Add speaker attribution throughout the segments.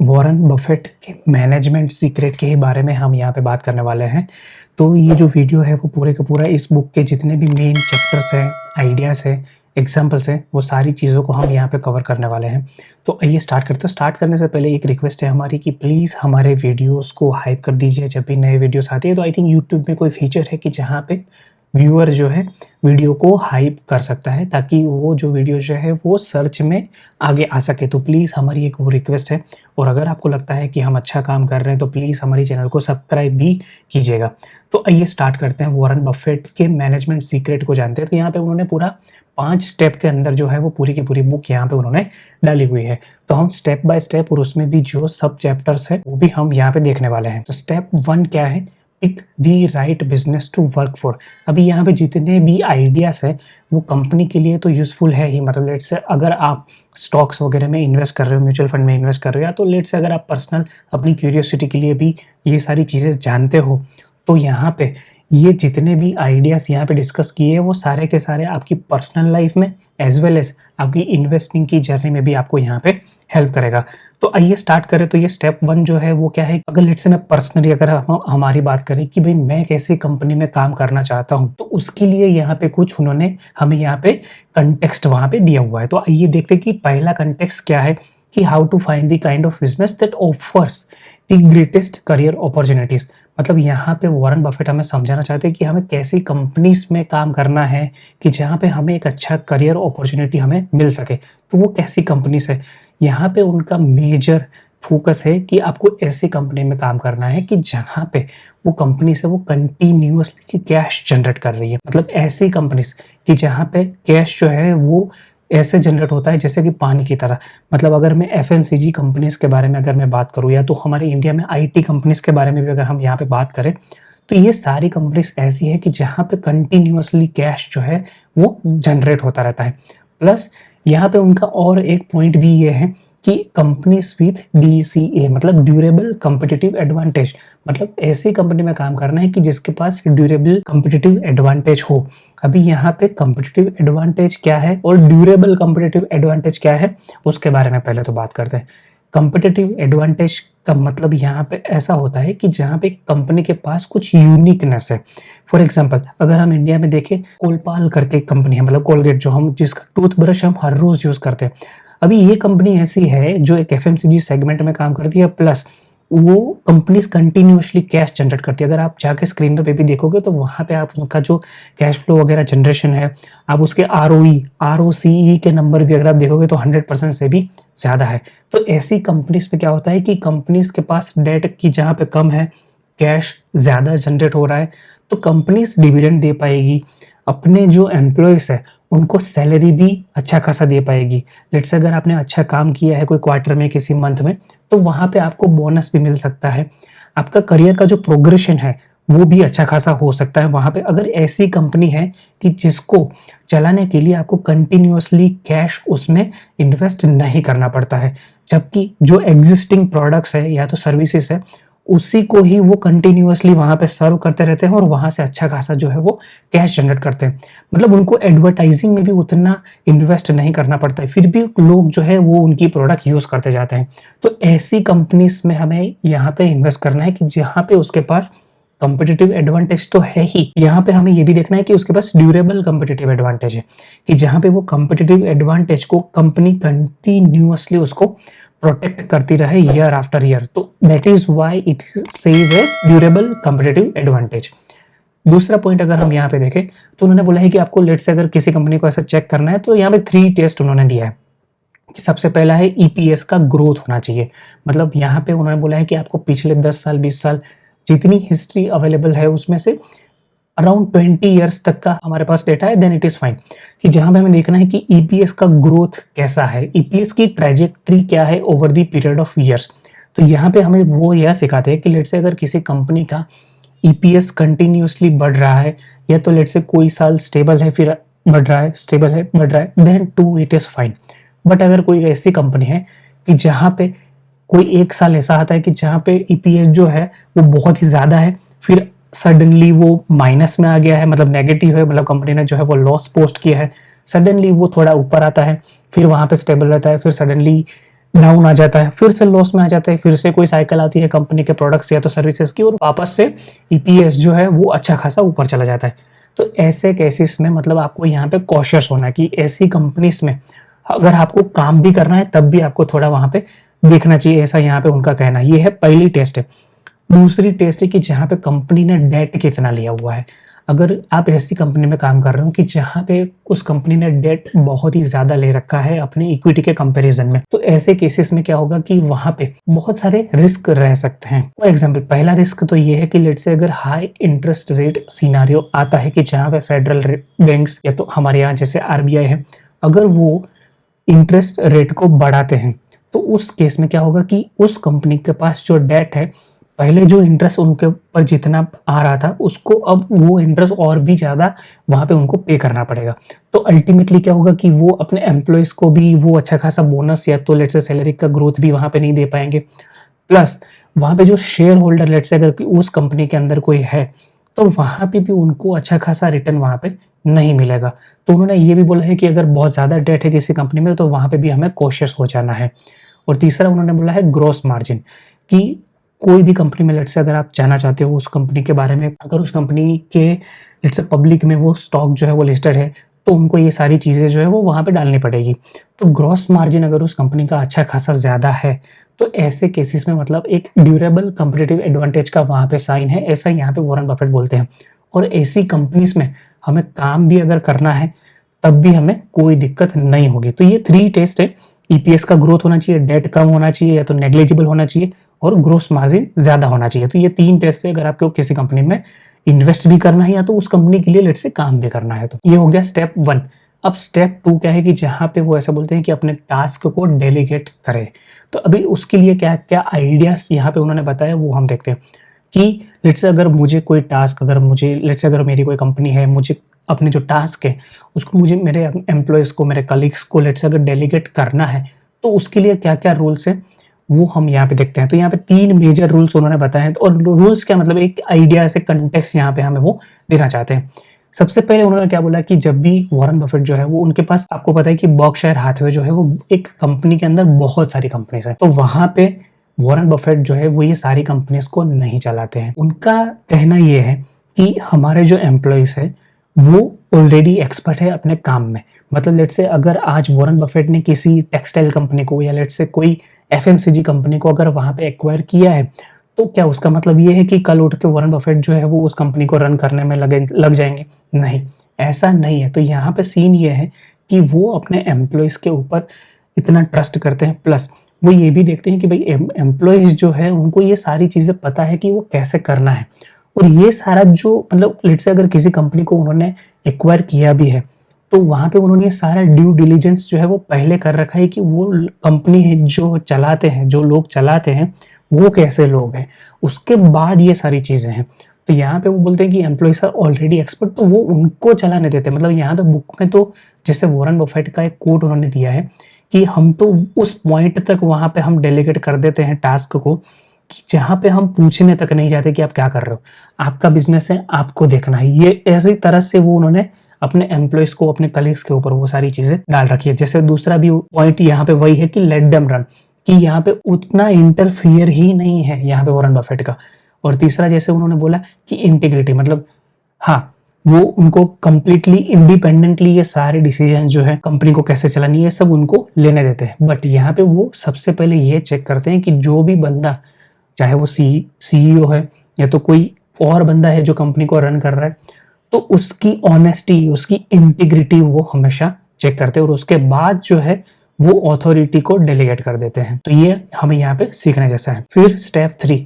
Speaker 1: Warren Buffett के management secret के ही बारे में हम यहाँ पे बात करने वाले हैं। तो ये जो वीडियो है वो पूरे का पूरा इस बुक के जितने भी मेन चैप्टर्स हैं, आइडियाज़ हैं, एग्जाम्पल्स हैं, वो सारी चीज़ों को हम यहाँ पे कवर करने वाले हैं। तो आइए स्टार्ट करते हैं। स्टार्ट करने से पहले एक रिक्वेस्ट है हमारी कि प्लीज़ हमारे वीडियोस को हाइप कर दीजिए जब भी नए वीडियोस आते हैं। तो आई थिंक यूट्यूब में कोई फीचर है कि जहाँ पे व्यूअर जो है वीडियो को हाइप कर सकता है ताकि वो जो वीडियो जो है वो सर्च में आगे आ सके। तो प्लीज़ हमारी एक वो रिक्वेस्ट है, और अगर आपको लगता है कि हम अच्छा काम कर रहे हैं तो प्लीज़ हमारी चैनल को सब्सक्राइब भी कीजिएगा। तो आइए स्टार्ट करते हैं। वॉरेन बफेट के मैनेजमेंट सीक्रेट को जानते हैं। तो यहाँ पे उन्होंने पूरा 5 स्टेप के अंदर जो है वो पूरी की पूरी बुक यहाँ पे उन्होंने डाली हुई है। तो हम स्टेप बाय स्टेप और उसमें भी जो सब चैप्टर्स है वो भी हम यहाँ पे देखने वाले हैं। तो स्टेप 1 क्या है? Pick the right business to work for. अभी यहाँ पे जितने भी आइडियाज है वो कंपनी के लिए तो यूजफुल है ही। मतलब लेट से अगर आप स्टॉक्स वगैरह में इन्वेस्ट कर रहे हो, म्यूचुअल फंड में इन्वेस्ट कर रहे हो, या तो लेट से अगर आप पर्सनल अपनी क्यूरियोसिटी के लिए भी ये सारी चीज़ें जानते हो, तो यहाँ पे ये जितने भी आइडियाज़ यहाँ पे डिस्कस किए हैं वो सारे के सारे आपकी पर्सनल लाइफ में एज वेल एज आपकी इन्वेस्टिंग की जर्नी में भी आपको यहाँ पे हेल्प करेगा। तो आइए स्टार्ट करें। तो ये स्टेप 1 जो है वो क्या है? अगर लेट से मैं पर्सनली अगर हमारी बात करें कि भाई मैं कैसी कंपनी में काम करना चाहता हूँ, तो उसके लिए यहाँ पे कुछ उन्होंने हमें यहाँ पे कंटेक्स्ट वहाँ पे दिया हुआ है। तो आइए देखते हैं कि पहला कंटेक्स्ट क्या है कि how to find the kind of business that offers the greatest career opportunities. मतलब यहाँ पे वॉरेन बफेट हमें समझाना चाहते हैं कि हमें कैसी कंपनीज में काम करना है कि जहाँ पे हमें एक अच्छा करियर अपॉर्चुनिटी हमें मिल सके। तो वो कैसी कंपनीज है? यहाँ पे उनका मेजर फोकस है कि आपको ऐसी कंपनी में काम करना है कि जहाँ पे वो कंपनी से वो कंटिन्यूअसली कैश जनरेट कर रही है। मतलब ऐसी कंपनीज कि जहाँ पे कैश जो है वो ऐसे जनरेट होता है जैसे कि पानी की तरह। मतलब अगर मैं एफएमसीजी कंपनीज के बारे में अगर मैं बात करूँ, या तो हमारे इंडिया में आईटी कंपनीज के बारे में भी अगर हम यहाँ पे बात करें, तो ये सारी कंपनीज ऐसी है कि जहाँ पे कंटिन्यूअसली कैश जो है वो जनरेट होता रहता है। प्लस यहाँ पे उनका और एक पॉइंट भी ये है कि कंपनीज विथ DCA मतलब ड्यूरेबल कॉम्पिटिटिव एडवांटेज। मतलब ऐसी कंपनी में काम करना है कि जिसके पास ड्यूरेबल कॉम्पिटिटिव एडवांटेज हो। अभी यहाँ पे कॉम्पिटिटिव एडवांटेज क्या है और ड्यूरेबल कॉम्पिटिटिव एडवांटेज क्या है उसके बारे में पहले तो बात करते हैं। कॉम्पिटिटिव एडवांटेज का मतलब यहाँ पे ऐसा होता है कि जहाँ पे कंपनी के पास कुछ यूनिकनेस है। फॉर एग्जांपल अगर हम इंडिया में देखें, कोलपाल करके कंपनी है, मतलब कोलगेट जो हम जिसका टूथब्रश हम हर रोज यूज करते हैं। अभी ये कंपनी ऐसी है जो एक एफएमसीजी सेगमेंट में काम करती है, प्लस वो कंपनीज कंटिन्यूअसली कैश जनरेट करती है। अगर आप जाके स्क्रीन पे भी देखोगे तो वहाँ पे आप उनका जो कैश फ्लो वगैरह जनरेशन है, आप उसके ROE के नंबर भी अगर आप देखोगे तो 100% से भी ज़्यादा है। तो ऐसी कंपनीज पे क्या होता है कि कंपनीज के पास डेट की जहाँ पे कम है, कैश ज़्यादा जनरेट हो रहा है, तो कंपनीज डिविडेंड दे पाएगी। अपने जो एम्प्लॉयज़ है उनको सैलरी भी अच्छा खासा दे पाएगी। लेट्स से अगर आपने अच्छा काम किया है कोई क्वार्टर में, किसी मंथ में, तो वहाँ पे आपको बोनस भी मिल सकता है। आपका करियर का जो प्रोग्रेशन है वो भी अच्छा खासा हो सकता है वहाँ पे, अगर ऐसी कंपनी है कि जिसको चलाने के लिए आपको कंटिन्यूअसली कैश उसमें इन्वेस्ट नहीं करना पड़ता है। जबकि जो एग्जिस्टिंग प्रोडक्ट्स है या तो सर्विसेज है उसी को ही वो कंटिन्यूअसली वहाँ पे सर्व करते रहते हैं और वहाँ से अच्छा खासा जो है वो कैश जनरेट करते हैं। मतलब उनको एडवर्टाइजिंग में भी उतना इन्वेस्ट नहीं करना पड़ता है, फिर भी लोग जो है वो उनकी प्रोडक्ट यूज़ करते जाते हैं। तो ऐसी कंपनीज में हमें यहाँ पे इन्वेस्ट करना है कि जहाँ पे उसके पास कॉम्पिटिटिव एडवांटेज तो है ही, यहाँ पे हमें ये भी देखना है कि उसके पास ड्यूरेबल कॉम्पिटिटिव एडवांटेज है कि जहाँ पे वो कॉम्पिटिटिव एडवांटेज को कंपनी कंटिन्यूअसली उसको प्रोटेक्ट करती रहे ईयर आफ्टर ईयर। तो that is why it says as durable competitive advantage. दूसरा पॉइंट अगर हम यहाँ पे देखें तो उन्होंने बोला है कि आपको लेट से अगर किसी कंपनी को ऐसा चेक करना है तो यहाँ पे 3 टेस्ट उन्होंने दिया है कि सबसे पहला है EPS का ग्रोथ होना चाहिए। मतलब यहाँ पे उन्होंने बोला है कि आपको पिछले 10 साल 20 साल जितनी हिस्ट्री अवेलेबल है उसमें से अराउंड 20 ईयर्स तक का हमारे पास डेटा है, देन इट इज फाइन। कि जहां पे हमें देखना है कि EPS का ग्रोथ कैसा है, EPS की ट्रेजेक्ट्री क्या है over the period of years. तो यहाँ पे हमें वो यह सिखाते हैं कि लेट से अगर किसी कंपनी का EPS कंटिन्यूअसली बढ़ रहा है, या तो लेट से कोई साल स्टेबल है फिर बढ़ रहा है, स्टेबल है बढ़ रहा है, then too it is fine. But अगर कोई ऐसी कंपनी है कि जहाँ पे कोई एक साल ऐसा आता है कि जहाँ पे EPS जो है वो बहुत ही ज्यादा है, फिर सडनली वो माइनस में आ गया है, मतलब नेगेटिव है, मतलब कंपनी ने जो है वो लॉस पोस्ट किया है, सडनली वो थोड़ा ऊपर आता है, फिर वहां पे स्टेबल रहता है, फिर सडनली डाउन आ जाता है, फिर से लॉस में आ जाता है, फिर से कोई साइकिल आती है कंपनी के प्रोडक्ट्स या तो सर्विसेज की और वापस से ईपीएस जो है वो अच्छा खासा ऊपर चला जाता है। तो ऐसे केसेस में मतलब आपको यहाँ पे कॉशियस होना है कि ऐसी कंपनीज में अगर आपको काम भी करना है तब भी आपको थोड़ा वहां पे देखना चाहिए, ऐसा यहाँ पे उनका कहना है। ये है पहली टेस्ट है। दूसरी टेस्ट है कि जहाँ पे कंपनी ने डेट कितना लिया हुआ है। अगर आप ऐसी कंपनी में काम कर रहे हो कि जहाँ पे उस कंपनी ने डेट बहुत ही ज्यादा ले रखा है अपनी इक्विटी के कंपैरिजन में, तो ऐसे केसेस में क्या होगा कि वहां पे बहुत सारे रिस्क रह सकते हैं। फॉर एग्जांपल पहला रिस्क तो ये है कि लेट से अगर हाई इंटरेस्ट रेट सिनारियो आता है कि जहाँ पे फेडरल बैंक्स या तो हमारे यहाँ जैसे आरबीआई है, अगर वो इंटरेस्ट रेट को बढ़ाते हैं तो उस केस में क्या होगा कि उस कंपनी के पास जो डेट है, पहले जो इंटरेस्ट उनके ऊपर जितना आ रहा था उसको अब वो इंटरेस्ट और भी ज्यादा वहां पे उनको पे करना पड़ेगा। तो अल्टीमेटली क्या होगा कि वो अपने एम्प्लॉयज को भी वो अच्छा खासा बोनस या तो लेट से सैलरी का ग्रोथ भी वहां पे नहीं दे पाएंगे। प्लस वहां पे जो शेयर होल्डर लेट से अगर उस कंपनी के अंदर कोई है तो वहां पे भी उनको अच्छा खासा रिटर्न वहां पे नहीं मिलेगा। तो उन्होंने ये भी बोला है कि अगर बहुत ज्यादा डेट है किसी कंपनी में तो वहां पे भी हमें कॉशियस हो जाना है। और तीसरा उन्होंने बोला है ग्रॉस मार्जिन, कि कोई भी कंपनी में लेट से अगर आप जानना चाहते हो उस कंपनी के बारे में, अगर उस कंपनी के लेट से पब्लिक में वो स्टॉक जो है वो लिस्टेड है तो उनको ये सारी चीजें जो है वो वहां पे डालनी पड़ेगी। तो ग्रॉस मार्जिन अगर उस कंपनी का अच्छा खासा ज्यादा है तो ऐसे केसेस में मतलब एक ड्यूरेबल कंपटीटिव एडवांटेज का वहां पे साइन है, ऐसा यहाँ पे वॉरेन बफेट बोलते हैं। और ऐसी कंपनीज में हमें काम भी अगर करना है तब भी हमें कोई दिक्कत नहीं होगी। तो ये 3 टेस्ट है, ईपीएस का ग्रोथ होना चाहिए, डेट कम होना चाहिए या तो नेग्लिजिबल होना चाहिए, और ग्रोस मार्जिन ज्यादा होना चाहिए। तो ये 3 टेस्ट है अगर आपको किसी कंपनी में इन्वेस्ट भी करना है या तो उस कंपनी के लिए लेट से काम भी करना है। तो ये हो गया स्टेप 1। अब स्टेप 2 क्या है कि जहां पे वो ऐसा बोलते हैं कि अपने टास्क को डेलीगेट करे। तो अभी उसके लिए क्या क्या आइडियाज यहाँ पे उन्होंने बताया वो हम देखते हैं कि लेट्स से अगर मुझे कोई टास्क, अगर मुझे लेट्स से अगर मेरी कोई कंपनी है, मुझे अपने जो टास्क है उसको मुझे मेरे एम्प्लॉयज को, मेरे कलीग्स को लेट्स से अगर डेलीगेट करना है तो उसके लिए क्या क्या रूल्स है वो हम यहाँ पे देखते हैं। तो यहाँ पे 3 मेजर रूल्स उन्होंने बताए हैं। और रूल्स क्या मतलब एक आइडिया से कंटेक्स्ट यहाँ पे हमें वो देना चाहते हैं। सबसे पहले उन्होंने क्या बोला कि जब भी वॉरेन बफेट जो है वो, उनके पास आपको पता है कि बर्कशायर हाथवे जो है वो एक कंपनी के अंदर बहुत सारी कंपनीज है, तो वहां पे वॉरेन बफेट जो है वो ये सारी कंपनीज को नहीं चलाते हैं। उनका कहना ये है कि हमारे जो एम्प्लॉयज है वो ऑलरेडी एक्सपर्ट है अपने काम में। मतलब लेट से अगर आज वॉरेन बफेट ने किसी टेक्सटाइल कंपनी को या लेट से कोई एफएमसीजी कंपनी को अगर वहां पे एक्वायर किया है तो क्या उसका मतलब ये है कि कल उठ के वॉरेन बफेट जो है वो उस कंपनी को रन करने में लग जाएंगे? नहीं, ऐसा नहीं है। तो यहाँ पे सीन ये है कि वो अपने एम्प्लॉयज के ऊपर इतना ट्रस्ट करते हैं, प्लस वो ये भी देखते हैं कि भाई एम्प्लॉयज जो है उनको ये सारी चीजें पता है कि वो कैसे करना है। और ये सारा जो मतलब लेट से अगर किसी कंपनी को उन्होंने एक्वायर किया भी है तो वहां पे उन्होंने ये सारा ड्यू डिलीजेंस जो है वो पहले कर रखा है कि वो कंपनी है जो चलाते हैं, जो लोग चलाते हैं वो कैसे लोग हैं, उसके बाद ये सारी चीजें हैं। तो यहाँ पे वो बोलते हैं कि एम्प्लॉयज आर ऑलरेडी एक्सपर्ट, तो वो उनको चलाने देते हैं। मतलब यहाँ पे बुक में तो जैसे वॉरेन बफेट का एक कोट उन्होंने दिया है कि हम तो उस पॉइंट तक वहां पे हम डेलीगेट कर देते हैं टास्क को कि जहां पे हम पूछने तक नहीं जाते कि आप क्या कर रहे हो, आपका बिजनेस है, आपको देखना है। ये ऐसी तरह से वो उन्होंने अपने एम्प्लॉयज को, अपने कलीग्स के ऊपर वो सारी चीजें डाल रखी है। जैसे दूसरा भी पॉइंट यहाँ पे वही है कि लेट देम रन, कि यहाँ पे उतना इंटरफियर ही नहीं है यहाँ पे वॉरेन बफेट का। और तीसरा जैसे उन्होंने बोला कि इंटीग्रिटी, मतलब हाँ वो उनको कंप्लीटली इंडिपेंडेंटली ये सारे डिसीजन जो है कंपनी को कैसे चलानी है सब उनको लेने देते हैं। बट यहाँ पे वो सबसे पहले ये चेक करते हैं कि जो भी बंदा, चाहे वो सीईओ है या तो कोई और बंदा है जो कंपनी को रन कर रहा है, तो उसकी ऑनेस्टी, उसकी इंटीग्रिटी वो हमेशा चेक करते हैं और उसके बाद जो है वो अथॉरिटी को डेलीगेट कर देते हैं। तो ये हमें यहाँ पे सीखने जैसा है। फिर स्टेप 3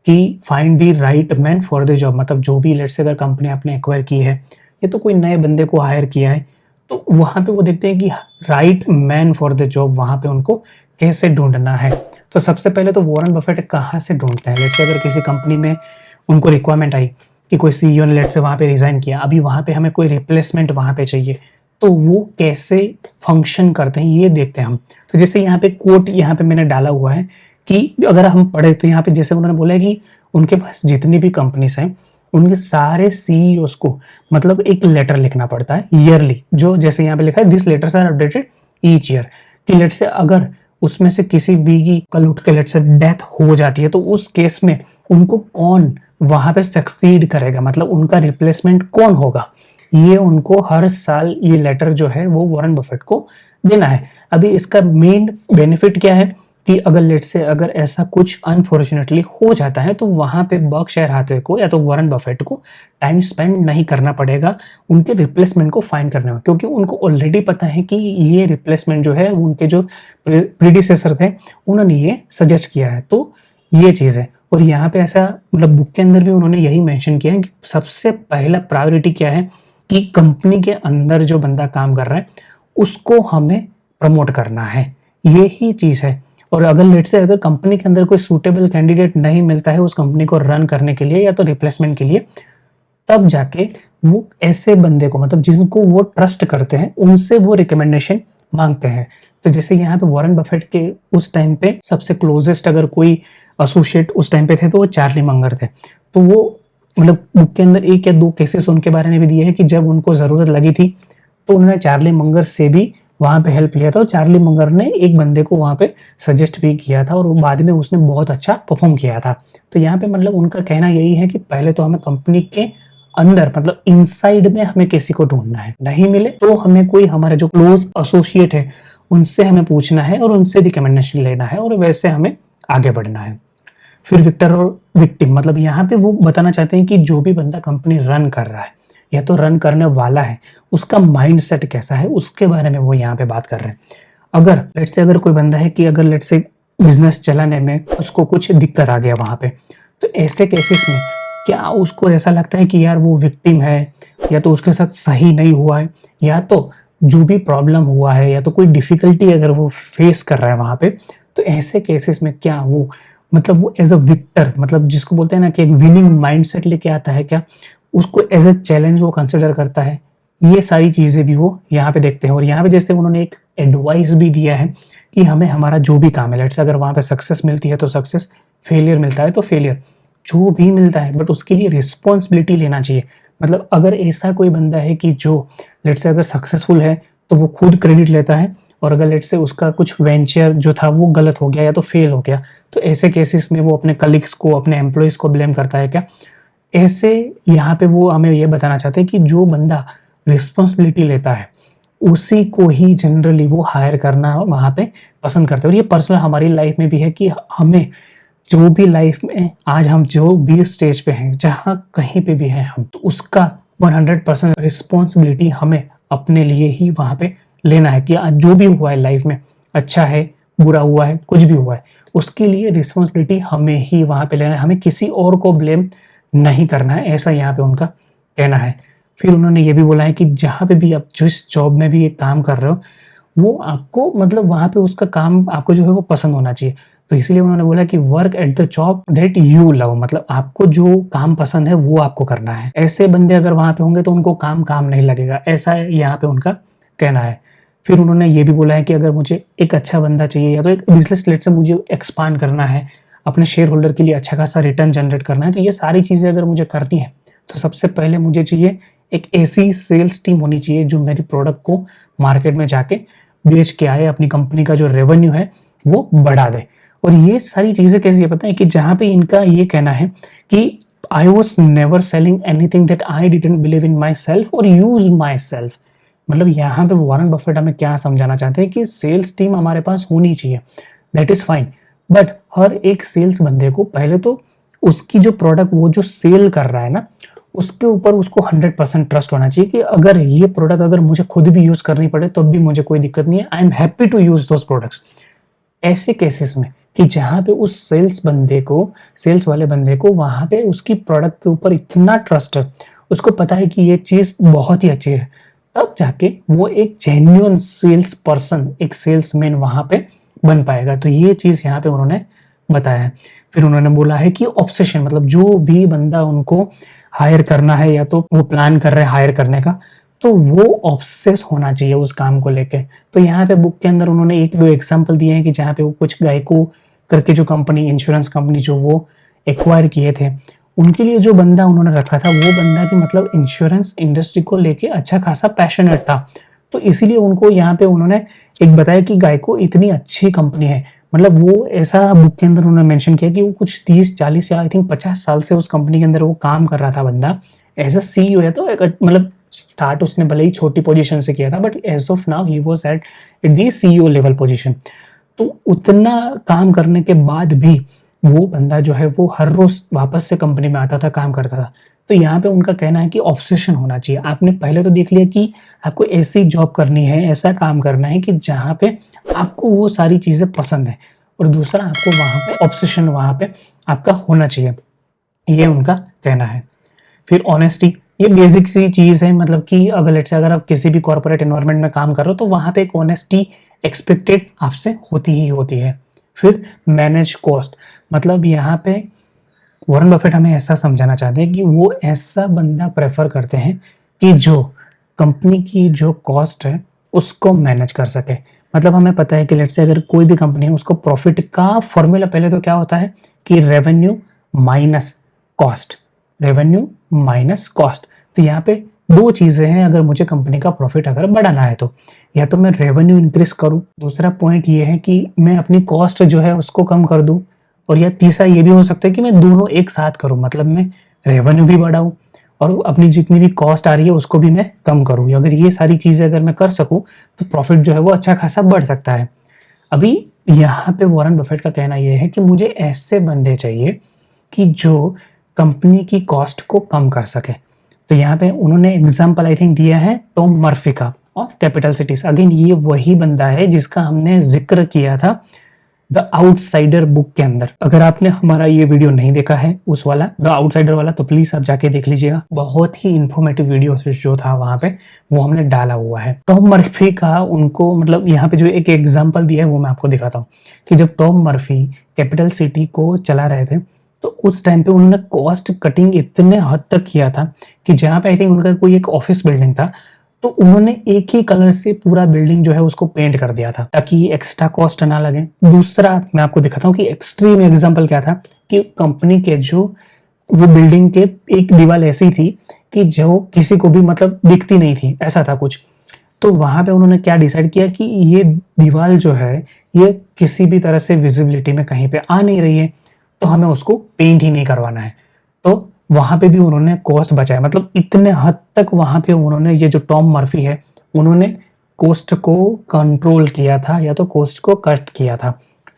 Speaker 1: कि find the right man for the job. मतलब जो भी लेट्स से अगर कंपनी आपने एक्वायर की है या तो कोई नए बंदे को हायर किया है तो वहां पे वो देखते हैं कि right man for the job वहां पे उनको कैसे ढूंढना है। तो सबसे पहले तो वॉरेन बफेट कहाँ से ढूंढते हैं? लेट्स से अगर किसी कंपनी में उनको रिक्वायरमेंट आई कि कोई सीईओ ने लेट्स से वहां पे रिजाइन किया, अभी वहां पे हमें कोई रिप्लेसमेंट वहां पे चाहिए, तो वो कैसे फंक्शन करते हैं ये देखते हैं हम। तो जैसे यहाँ पे कोट यहाँ पे मैंने डाला हुआ है कि अगर हम पढ़े तो यहाँ पे जैसे उन्होंने बोला है कि उनके पास जितनी भी कंपनीज हैं उनके सारे सीईओज को मतलब एक लेटर लिखना पड़ता है ईयरली, जो जैसे यहाँ पे लिखा है this letters are updated each year, कि लेट से अगर उसमें से किसी भी की कल उठ के लेट से डेथ हो जाती है, तो उस केस में उनको कौन वहां पे सक्सीड करेगा, मतलब उनका रिप्लेसमेंट कौन होगा, ये उनको हर साल ये लेटर जो है वो वॉरेन बफेट को देना है। अभी इसका मेन बेनिफिट क्या है कि अगर लेट से अगर ऐसा कुछ अनफॉर्चुनेटली हो जाता है तो वहां पे बर्कशायर हाथवे को या तो वॉरेन बफेट को टाइम स्पेंड नहीं करना पड़ेगा उनके रिप्लेसमेंट को फाइंड करने में, क्योंकि उनको ऑलरेडी पता है कि ये रिप्लेसमेंट जो है उनके जो प्रीडिसेसर थे उन्होंने ये सजेस्ट किया है। तो ये चीज है, और यहाँ पे ऐसा मतलब बुक के अंदर भी उन्होंने यही मेंशन किया है कि सबसे पहला प्रायोरिटी क्या है कि कंपनी के अंदर जो बंदा काम कर रहा है उसको हमें प्रमोट करना है, ये ही चीज है। और अगर लेट से अगर कंपनी के अंदर कोई सूटेबल कैंडिडेट नहीं मिलता है उस कंपनी को रन करने के लिए या तो रिप्लेसमेंट के लिए, तब जाके वो ऐसे बंदे को मतलब जिनको वो ट्रस्ट करते हैं उनसे वो रिकमेंडेशन मांगते हैं। तो जैसे यहाँ पे वॉरेन बफेट के उस टाइम पे सबसे क्लोजेस्ट अगर कोई एसोसिएट उस टाइम पे थे तो वो चार्ली मंगर थे। तो वो मतलब बुक के अंदर एक या दो केसेस उनके बारे में भी दिए हैं कि जब उनको जरूरत लगी थी तो उन्होंने चार्ली मंगर से भी वहां पे हेल्प लिया था, और चार्ली मंगर ने एक बंदे को वहां पे सजेस्ट भी किया था और बाद में उसने बहुत अच्छा परफॉर्म किया था। तो यहाँ पे मतलब उनका कहना यही है कि पहले तो हमें कंपनी के अंदर मतलब इनसाइड में हमें किसी को ढूंढना है, नहीं मिले तो हमें कोई हमारे जो क्लोज एसोसिएट है उनसे हमें पूछना है और उनसे रिकमेंडेशन लेना है और वैसे हमें आगे बढ़ना है। फिर विक्टर और विक्टिम, मतलब यहाँ पे वो बताना चाहते हैं कि जो भी बंदा कंपनी रन कर रहा है या तो रन करने वाला है उसका माइंडसेट कैसा है उसके बारे में वो यहाँ पे बात कर रहे हैं। अगर लेट से अगर कोई बंदा है कि अगर लेट से बिजनेस चलाने में उसको कुछ दिक्कत आ गया वहां पे, तो ऐसे केसेस में क्या उसको ऐसा लगता है कि यार वो विक्टिम है या तो उसके साथ सही नहीं हुआ है या तो जो भी प्रॉब्लम हुआ है या तो कोई डिफिकल्टी अगर वो फेस कर रहा है वहां पे, तो ऐसे केसेस में क्या वो मतलब वो एज अ विक्टर मतलब जिसको बोलते हैं ना कि एक विनिंग माइंडसेट लेके आता है, क्या उसको एज अ चैलेंज वो कंसिडर करता है, ये सारी चीजें भी वो यहाँ पे देखते हैं। और यहाँ पे जैसे उन्होंने एक एडवाइस भी दिया है कि हमें हमारा जो भी काम है लेट्स अगर वहां पे सक्सेस मिलती है तो सक्सेस, फेलियर मिलता है तो फेलियर, जो भी मिलता है बट उसके लिए रिस्पॉन्सिबिलिटी लेना चाहिए। मतलब अगर ऐसा कोई बंदा है कि जो लेट्स से अगर सक्सेसफुल है तो वो खुद क्रेडिट लेता है, और अगर लेट्स से उसका कुछ वेंचर जो था वो गलत हो गया या तो फेल हो गया तो ऐसे केसेस में वो अपने कलीग्स को अपने एम्प्लॉयज को ब्लेम करता है क्या, ऐसे यहाँ पे वो हमें ये बताना चाहते हैं कि जो बंदा रिस्पॉन्सिबिलिटी लेता है उसी को ही जनरली वो हायर करना वहां पे पसंद करते हैं। और ये पर्सनल हमारी लाइफ में भी है कि हमें जो भी लाइफ में आज हम जो भी स्टेज पे हैं जहाँ कहीं पे भी हैं हम, तो उसका 100% रिस्पॉन्सिबिलिटी हमें अपने लिए ही वहां पे लेना है कि आज जो भी हुआ है लाइफ में, अच्छा है बुरा हुआ है कुछ भी हुआ है, उसके लिए रिस्पॉन्सिबिलिटी हमें ही वहां पे लेना है, हमें किसी और को ब्लेम नहीं करना है, ऐसा यहाँ पे उनका कहना है। फिर उन्होंने ये भी बोला है कि जहाँ पे भी आप जिस जॉब में भी काम कर रहे हो वो आपको मतलब वहां पे उसका काम आपको जो है वो पसंद होना चाहिए। तो इसीलिए उन्होंने बोला कि work at the job that you love, मतलब आपको जो काम पसंद है वो आपको करना है। ऐसे बंदे अगर वहां पे होंगे तो उनको काम काम नहीं लगेगा, ऐसा यहाँ पे उनका कहना है। फिर उन्होंने ये भी बोला है कि अगर मुझे एक अच्छा बंदा चाहिए या तो एक बिजनेस लेट से मुझे एक्सपांड करना है, अपने शेयर होल्डर के लिए अच्छा खासा रिटर्न जनरेट करना है, तो ये सारी चीजें अगर मुझे करनी है तो सबसे पहले मुझे चाहिए एक ऐसी सेल्स टीम होनी चाहिए जो मेरी प्रोडक्ट को मार्केट में जाके बेच के आए, अपनी कंपनी का जो रेवेन्यू है वो बढ़ा दे। और ये सारी चीजें कैसी है पता है कि जहां पे इनका ये कहना है कि I was never selling anything that I didn't believe in my self और यूज माई सेल्फ। मतलब यहाँ पे वॉरेन बफेट हमें क्या समझाना चाहते हैं कि सेल्स टीम हमारे पास होनी चाहिए, दैट इज फाइन, बट हर एक सेल्स बंदे को पहले तो उसकी जो प्रोडक्ट वो जो सेल कर रहा है ना उसके ऊपर उसको 100% ट्रस्ट होना चाहिए कि अगर ये प्रोडक्ट अगर मुझे खुद भी यूज करनी पड़े तो भी मुझे कोई दिक्कत नहीं है, I am happy to use those products. ऐसे केसेस में कि जहां पे उस सेल्स बंदे को सेल्स वाले बंदे को वहां पे उसकी प्रोडक्ट के ऊपर इतना ट्रस्ट है, उसको पता है कि ये चीज बहुत ही अच्छी है, तब जाके वो एक जेन्युइन सेल्स पर्सन एक सेल्समैन वहां पे बन पाएगा। तो ये चीज यहाँ पे उन्होंने बताया है। फिर उन्होंने बोला है कि ऑब्सेशन, मतलब जो भी बंदा उनको हायर करना है या तो वो प्लान कर रहे हैं हायर करने का तो वो ऑब्सेस होना चाहिए उस काम को लेके। तो यहाँ पे बुक के अंदर उन्होंने एक दो एग्जांपल दिए हैं कि जहाँ पे वो कुछ गायको करके जो कंपनी इंश्योरेंस कंपनी जो वो एक्वायर किए थे उनके लिए जो बंदा उन्होंने रखा था वो बंदा भी मतलब इंश्योरेंस इंडस्ट्री को लेके अच्छा खासा पैशनेट था। तो इसीलिए उनको यहाँ पे उन्होंने एक बताया कि गायको इतनी अच्छी कंपनी है, मतलब वो ऐसा बुक के अंदर उन्होंने मेंशन किया कि वो कुछ 30-40 या आई थिंक 50 साल से उस कंपनी के अंदर वो काम कर रहा था बंदा एज अ सीईओ है। तो एक मतलब स्टार्ट उसने भले ही छोटी पोजीशन से किया था, but as of now he was at the CEO level position. तो उतना काम करने के बाद भी वो बंदा जो है वो हर रोज वापस से कंपनी में आता था, काम करता था। तो यहाँ पे उनका कहना है कि ऑब्सेशन होना चाहिए। आपने पहले तो देख लिया कि आपको ऐसी जॉब करनी है, ऐसा काम करना है कि जहाँ पे आपको वो सारी चीज़ें पसंद है, और दूसरा आपको वहाँ पे ऑब्सेशन वहाँ पे आपका होना चाहिए, ये उनका कहना है। फिर ऑनेस्टी, ये बेसिक सी चीज़ है, मतलब कि अगर लेट्स से अगर आप किसी भी कॉर्पोरेट एनवायरनमेंट में काम कर रहे हो तो वहाँ पे एक ऑनेस्टी एक्सपेक्टेड आपसे होती ही होती है। फिर मैनेज कॉस्ट, मतलब यहाँ पे वॉरेन बफेट हमें ऐसा समझाना चाहते हैं कि वो ऐसा बंदा प्रेफर करते हैं कि जो कंपनी की जो कॉस्ट है उसको मैनेज कर सके। मतलब हमें पता है कि लेट्स से अगर कोई भी कंपनी है उसको प्रॉफिट का फॉर्मूला पहले तो क्या होता है कि revenue minus cost, revenue minus cost. तो यहाँ पे दो चीजें हैं, अगर मुझे कंपनी का प्रॉफिट अगर बढ़ाना है तो या तो मैं रेवेन्यू इंक्रीज करूँ, दूसरा पॉइंट ये है कि मैं अपनी कॉस्ट जो है उसको कम कर दूं, और या तीसरा ये भी हो सकता है कि मैं दोनों एक साथ करूं, मतलब मैं रेवेन्यू भी बढ़ाऊं और अपनी जितनी भी कॉस्ट आ रही है उसको भी मैं कम करूं। अगर ये सारी चीजें अगर मैं कर सकूं तो प्रॉफिट जो है वो अच्छा खासा बढ़ सकता है। अभी यहाँ पे वॉरेन बफेट का कहना यह है कि मुझे ऐसे बंदे चाहिए कि जो कंपनी की कॉस्ट को कम कर सके। तो यहाँ पे उन्होंने एग्जाम्पल आई थिंक दिया है टॉम मर्फी का ऑफ कैपिटल सिटीज। अगेन ये वही बंदा है जिसका हमने जिक्र किया था द आउटसाइडर बुक के अंदर। अगर आपने हमारा ये वीडियो नहीं देखा है उस वाला द आउटसाइडर वाला, तो प्लीज आप जाके देख लीजिएगा। बहुत ही इंफॉर्मेटिव वीडियो जो था वहां पे वो हमने डाला हुआ है। टॉम मर्फी का उनको मतलब यहाँ पे जो एक एग्जांपल दिया है वो मैं आपको दिखाता हूँ कि जब टॉम मर्फी कैपिटल सिटी को चला रहे थे तो उस टाइम पे उन्होंने कॉस्ट कटिंग इतने हद तक किया था कि जहाँ पे आई थिंक उनका कोई एक ऑफिस बिल्डिंग था तो उन्होंने एक ही कलर से पूरा बिल्डिंग जो है उसको पेंट कर दिया था ताकि एक्स्ट्रा कॉस्ट ना लगे। दूसरा मैं आपको दिखाता हूँ कि एक्सट्रीम एग्जांपल क्या था कि कंपनी के जो वो बिल्डिंग के एक दीवार ऐसी थी कि जो किसी को भी मतलब दिखती नहीं थी, ऐसा था कुछ। तो वहां पे उन्होंने क्या डिसाइड किया कि ये दीवार जो है ये किसी भी तरह से विजिबिलिटी में कहीं पे आ नहीं रही है, तो हमें उसको पेंट ही नहीं करवाना है। तो वहां पे भी उन्होंने कॉस्ट बचाया, मतलब इतने हद तक वहां पे उन्होंने, ये जो टॉम मर्फी है उन्होंने कॉस्ट को कंट्रोल किया था या तो कॉस्ट को कट किया था।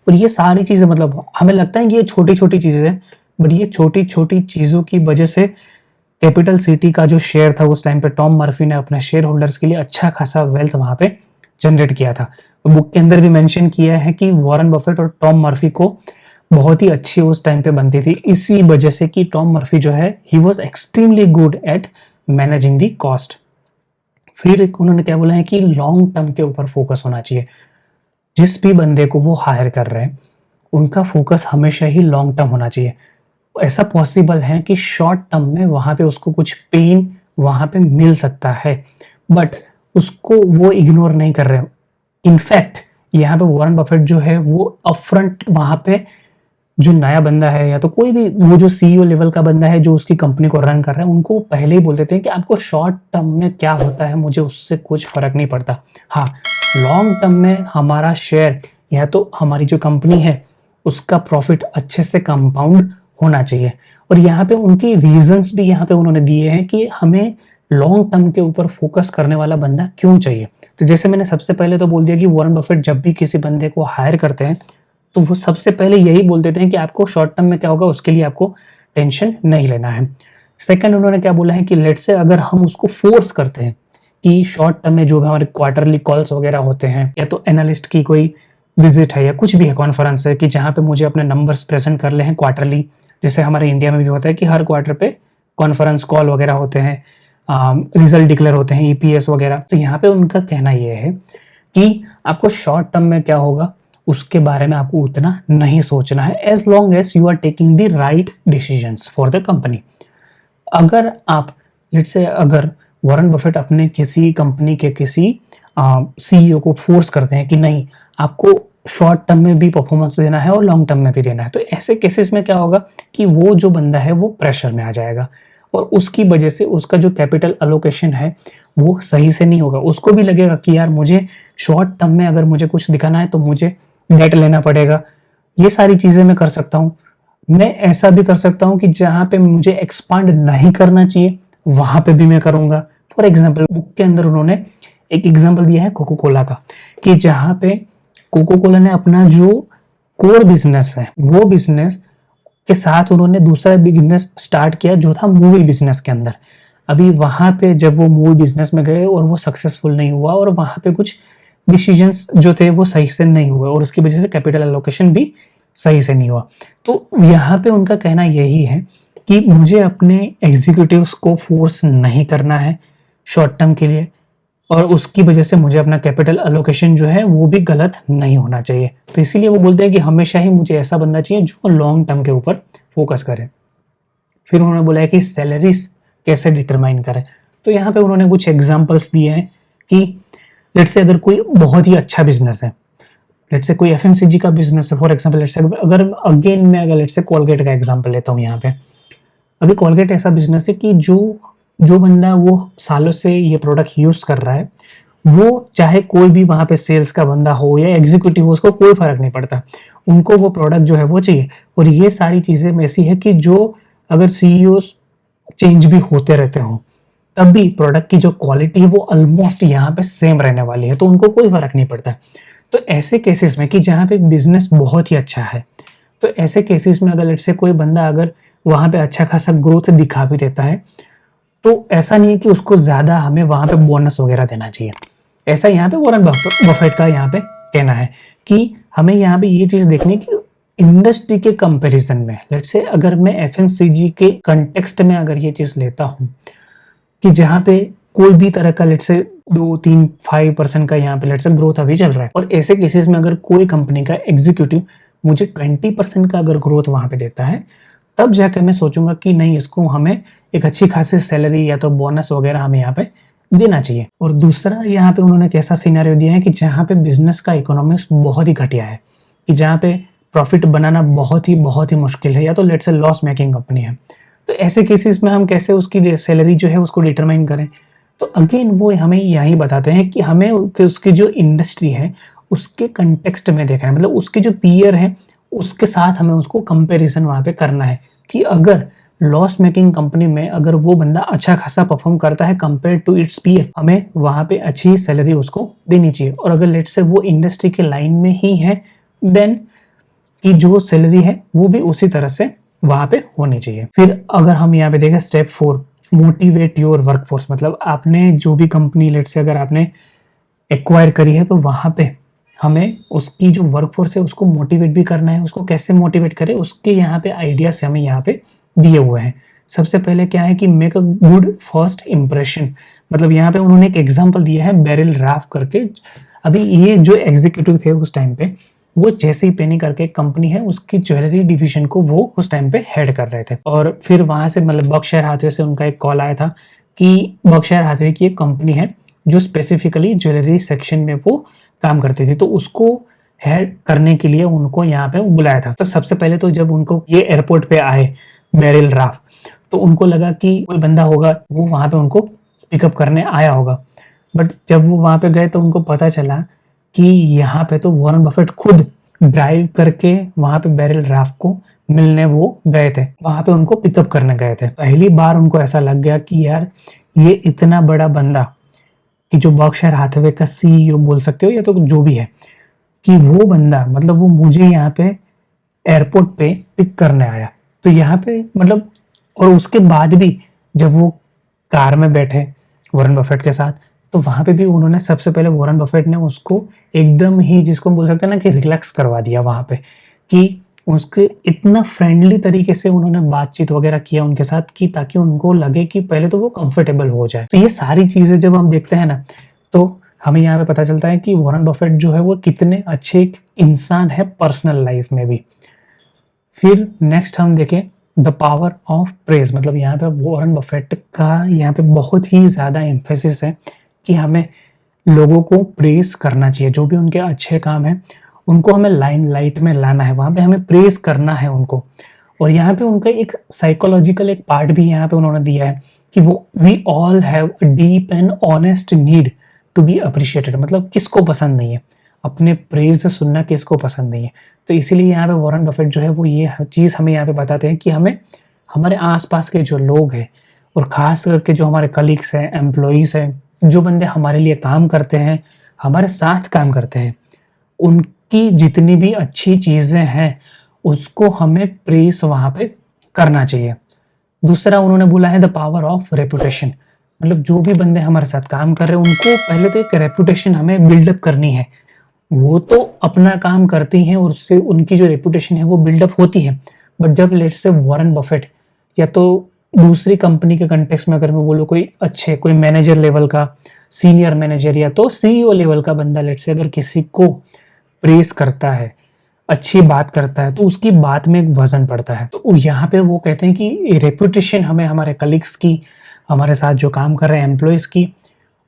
Speaker 1: और ये सारी चीजें मतलब हमें लगता है कि ये छोटी छोटी चीजें हैं, बट ये छोटी छोटी चीजों की वजह से कैपिटल सिटी का जो शेयर था उस टाइम पे टॉम मर्फी ने अपने शेयर होल्डर्स के लिए अच्छा खासा वेल्थ वहां पे जनरेट किया था। बुक के अंदर भी मेंशन किया है कि वॉरेन बफेट और टॉम मर्फी को बहुत ही अच्छी उस टाइम पे बनती थी, इसी वजह से कि टॉम मर्फी जो है he was extremely good at managing the cost. फिर उन्होंने क्या बोला है कि लॉन्ग टर्म के ऊपर फोकस होना चाहिए। जिस भी बंदे को वो हायर कर रहे हैं उनका फोकस हमेशा ही लॉन्ग टर्म होना चाहिए। ऐसा पॉसिबल है कि शॉर्ट टर्म में वहां पे उसको कुछ पेन वहां पे मिल सकता है, बट उसको वो इग्नोर नहीं कर रहे। इनफैक्ट यहाँ पे वॉरेन बफेट जो है वो अपफ्रंट वहां पे जो नया बंदा है या तो कोई भी वो जो सीईओ लेवल का बंदा है जो उसकी कंपनी को रन कर रहा है उनको पहले ही बोल देते हैं कि आपको शॉर्ट टर्म में क्या होता है मुझे उससे कुछ फर्क नहीं पड़ता, हाँ लॉन्ग टर्म में हमारा शेयर या तो हमारी जो कंपनी है उसका प्रॉफिट अच्छे से कंपाउंड होना चाहिए। और यहाँ पे उनकी रीजंस भी यहाँ पे उन्होंने दिए हैं कि हमें लॉन्ग टर्म के ऊपर फोकस करने वाला बंदा क्यों चाहिए। तो जैसे मैंने सबसे पहले तो बोल दिया कि वॉरेन बफेट जब भी किसी बंदे को हायर करते हैं तो वो सबसे पहले यही बोल देते हैं कि आपको शॉर्ट टर्म में क्या होगा उसके लिए आपको टेंशन नहीं लेना है। सेकंड उन्होंने क्या बोला है कि लेट से अगर हम उसको फोर्स करते हैं कि शॉर्ट टर्म में जो भी हमारे क्वार्टरली कॉल्स वगैरह होते हैं या तो एनालिस्ट की कोई विजिट है या कुछ भी है कॉन्फ्रेंस है कि जहाँ पे मुझे अपने नंबर्स प्रेजेंट कर ले हैं क्वार्टरली, जैसे हमारे इंडिया में भी होता है कि हर क्वार्टर पे कॉन्फ्रेंस कॉल वगैरह होते हैं, रिजल्ट डिक्लेयर होते हैं, ईपीएस वगैरह। तो यहाँ पे उनका कहना यह है कि आपको शॉर्ट टर्म में क्या होगा उसके बारे में आपको उतना नहीं सोचना है, as long as you are taking the right decisions for the company. अगर आप लेट्स से अगर वॉरेन बफेट अपने किसी कंपनी के किसी सीईओ को फोर्स करते हैं कि नहीं आपको शॉर्ट टर्म में भी परफॉर्मेंस देना है और लॉन्ग टर्म में भी देना है, तो ऐसे केसेस में क्या होगा कि वो जो बंदा है वो प्रेशर में आ जाएगा और उसकी वजह से उसका जो कैपिटल अलोकेशन है वो सही से नहीं होगा। उसको भी लगेगा कि यार मुझे शॉर्ट टर्म में अगर मुझे कुछ दिखाना है तो मुझे डेट लेना पड़ेगा। ये सारी चीजें मैं कर सकता हूँ। मैं ऐसा भी कर सकता हूँ कि जहां पे मुझे एक्सपांड नहीं करना चाहिए वहां पे भी मैं करूंगा। फॉर एग्जाम्पल बुक के अंदर उन्होंने एक एग्जाम्पल दिया है कोको कोला का, कि जहां पे कोको कोला ने अपना जो कोर बिजनेस है वो बिजनेस के साथ उन्होंने दूसरा बिजनेस स्टार्ट किया जो था मूवी बिजनेस के अंदर। अभी वहां पे जब वो मूवी बिजनेस में गए और वो सक्सेसफुल नहीं हुआ और वहां पे कुछ डिसीजंस जो थे वो सही से नहीं हुए और उसकी वजह से कैपिटल एलोकेशन भी सही से नहीं हुआ। तो यहाँ पे उनका कहना यही है कि मुझे अपने एग्जीक्यूटिव्स को फोर्स नहीं करना है शॉर्ट टर्म के लिए, और उसकी वजह से मुझे अपना कैपिटल एलोकेशन जो है वो भी गलत नहीं होना चाहिए। तो इसीलिए वो बोलते हैं कि हमेशा ही मुझे ऐसा बंदा चाहिए जो लॉन्ग टर्म के ऊपर फोकस करे। फिर उन्होंने बोला है कि सैलरीज कैसे डिटरमाइन करें। तो यहाँ पे उन्होंने कुछ एग्जांपल्स दिए हैं कि लेट्स से अगर कोई बहुत ही अच्छा बिजनेस है, लेट्स से कोई एफएमसीजी का बिजनेस है फॉर एग्जांपल, लेट्स से अगर अगेन मैं अगर लेट्स से कोलगेट का एग्जांपल लेता हूँ यहाँ पे। अभी कोलगेट ऐसा बिजनेस है कि जो जो बंदा वो सालों से ये प्रोडक्ट यूज कर रहा है, वो चाहे कोई भी वहां पे सेल्स का बंदा हो या एग्जीक्यूटिव हो, उसको कोई फर्क नहीं पड़ता, उनको वो प्रोडक्ट जो है वो चाहिए। और ये सारी चीजें ऐसी है कि जो अगर सीईओ चेंज भी होते रहते हो तब भी प्रोडक्ट की जो क्वालिटी है वो ऑलमोस्ट यहाँ पे सेम रहने वाली है, तो उनको कोई फर्क नहीं पड़ता। तो ऐसे केसेस में कि जहाँ पे बिजनेस बहुत ही अच्छा है, तो ऐसे केसेस में अगर लेट्स से कोई बंदा अगर वहां पे अच्छा खासा ग्रोथ दिखा भी देता है, तो ऐसा नहीं है कि उसको ज्यादा हमें वहां पे बोनस वगैरह देना चाहिए। ऐसा यहाँ पे वॉरेन बफेट का यहाँ पे कहना है कि हमें यहाँ पे ये चीज देखनी कि इंडस्ट्री के कंपैरिजन में, लेट्स से अगर मैं एफएमसीजी के कंटेक्स्ट में अगर ये चीज लेता हूँ कि जहाँ पे कोई भी तरह का लेट्स से 2-3-5% का यहाँ पे लेट्स से ग्रोथ अभी चल रहा है, और ऐसे केसेस में अगर कोई कंपनी का एग्जीक्यूटिव मुझे 20% का अगर ग्रोथ वहां पे देता है, तब जाकर मैं सोचूंगा कि नहीं, इसको हमें एक अच्छी खासी सैलरी या तो बोनस वगैरह हमें यहाँ पे देना चाहिए। और दूसरा यहाँ पे उन्होंने कैसा सिनेरियो दिया है कि जहाँ पे बिजनेस का इकोनॉमिक्स बहुत ही घटिया है, कि जहाँ पे प्रॉफिट बनाना बहुत ही मुश्किल है, या तो let's say loss making company है। तो ऐसे केसेस में हम कैसे उसकी सैलरी जो है उसको डिटरमाइन करें। तो अगेन वो हमें यही बताते हैं कि हमें उसकी जो इंडस्ट्री है उसके कंटेक्स्ट में देखना है, मतलब उसके जो पीयर है उसके साथ हमें उसको कंपैरिजन वहां पे करना है कि अगर लॉस मेकिंग कंपनी में अगर वो बंदा अच्छा खासा परफॉर्म करता है कंपेयर टू इट्स पीयर, हमें वहां पे अच्छी सैलरी उसको देनी चाहिए। और अगर लेट्स से वो इंडस्ट्री के लाइन में ही है, देन की जो सैलरी है वो भी उसी तरह से वहां पे होनी चाहिए। फिर अगर हम यहाँ पे देखें स्टेप 4, मोटिवेट योर वर्कफोर्स, मतलब आपने जो भी कंपनी लेट्स से अगर आपने एक्वायर करी है तो वहां पे हमें उसकी जो वर्कफोर्स है उसको मोटिवेट भी करना है। उसको कैसे मोटिवेट करें उसके यहाँ पे आइडियाज हमें यहाँ पे दिए हुए हैं। सबसे पहले क्या है कि make a good first impression, मतलब यहाँ पे उन्होंने एक एग्जांपल दिया है बेरिल राफ करके। अभी ये जो एग्जीक्यूटिव थे उस टाइम पे, वो जैसे ही पेनी करके एक कंपनी है उसकी ज्वेलरी डिवीजन को वो उस टाइम पे हेड कर रहे थे, और फिर वहां से मतलब बर्कशायर हाथवे से उनका एक कॉल आया था कि बर्कशायर हाथवे की एक कंपनी है जो स्पेसिफिकली ज्वेलरी सेक्शन में वो काम करती थी, तो उसको हेड करने के लिए उनको यहाँ पे बुलाया था। तो सबसे पहले तो जब उनको ये एयरपोर्ट पे आए बेरिल राफ, तो उनको लगा कि कोई बंदा होगा वो वहां पे उनको पिकअप करने आया होगा, बट जब वो वहां पे गए तो उनको पता चला कि यहाँ पे तो वॉरेन बफेट खुद ड्राइव करके वहां पे बेरिल राफ को मिलने वो गए थे, वहां पे उनको पिकअप करने गए थे। पहली बार उनको ऐसा लग गया कि यार ये इतना बड़ा बंदा कि जो बर्कशायर हाथवे का सीईओ बोल सकते हो या तो जो भी है, कि वो बंदा मतलब वो मुझे यहाँ पे एयरपोर्ट पे पिक करने आया। तो यहाँ पे मतलब, और उसके बाद भी जब वो कार में बैठे वॉरेन बफेट के साथ, तो वहां पे भी उन्होंने सबसे पहले वॉरेन बफेट ने उसको एकदम ही जिसको बोल सकते हैं ना कि रिलैक्स करवा दिया वहां पे, कि उसके इतना फ्रेंडली तरीके से उन्होंने बातचीत वगैरह किया उनके साथ कि ताकि उनको लगे कि पहले तो वो कंफर्टेबल हो जाए। तो ये सारी चीजें जब हम देखते हैं ना, तो हमें यहाँ पे पता चलता है कि वॉरेन बफेट जो है वो कितने अच्छे इंसान है पर्सनल लाइफ में भी। फिर नेक्स्ट हम देखें द पावर ऑफ प्रेज, मतलब यहाँ पे वॉरेन बफेट का यहाँ पे बहुत ही ज्यादा एम्फेसिस है कि हमें लोगों को प्रेज करना चाहिए, जो भी उनके अच्छे काम है उनको हमें लाइमलाइट में लाना है, वहां पे हमें प्रेज करना है उनको। और यहाँ पे उनका एक साइकोलॉजिकल एक पार्ट भी यहाँ पे उन्होंने दिया है कि वो we all have a deep and honest need to be appreciated. मतलब किसको पसंद नहीं है अपने प्रेज सुनना, किसको पसंद नहीं है। तो इसीलिए यहाँ पे वॉरेन बफेट जो है वो ये चीज़ हमें यहाँ पे बताते हैं कि हमें हमारे आसपास के जो लोग हैं और ख़ास करके जो हमारे कलीग्स हैं, एम्प्लॉइज़ हैं, जो बंदे हमारे लिए काम करते हैं, हमारे साथ काम करते हैं, उनकी जितनी भी अच्छी चीज़ें हैं उसको हमें प्रेज वहाँ पे करना चाहिए। दूसरा उन्होंने बोला है द पावर ऑफ रेपुटेशन। मतलब जो भी बंदे हमारे साथ काम कर रहे हैं उनको पहले तो एक रेपुटेशन हमें बिल्डअप करनी है। वो तो अपना काम करती हैं और उससे उनकी जो रेपुटेशन है वो बिल्डअप होती है। बट जब लेट्स से वॉरेन बफेट या तो दूसरी कंपनी के कंटेक्स्ट में अगर मैं बोलूँ कोई अच्छे कोई मैनेजर लेवल का, सीनियर मैनेजर या तो सीईओ लेवल का बंदा लेट्स से अगर किसी को प्रेस करता है, अच्छी बात करता है, तो उसकी बात में एक वजन पड़ता है। तो यहाँ पे वो कहते हैं कि रेपुटेशन हमें हमारे कलीग्स की, हमारे साथ जो काम कर रहे हैं एम्प्लॉयज़ की,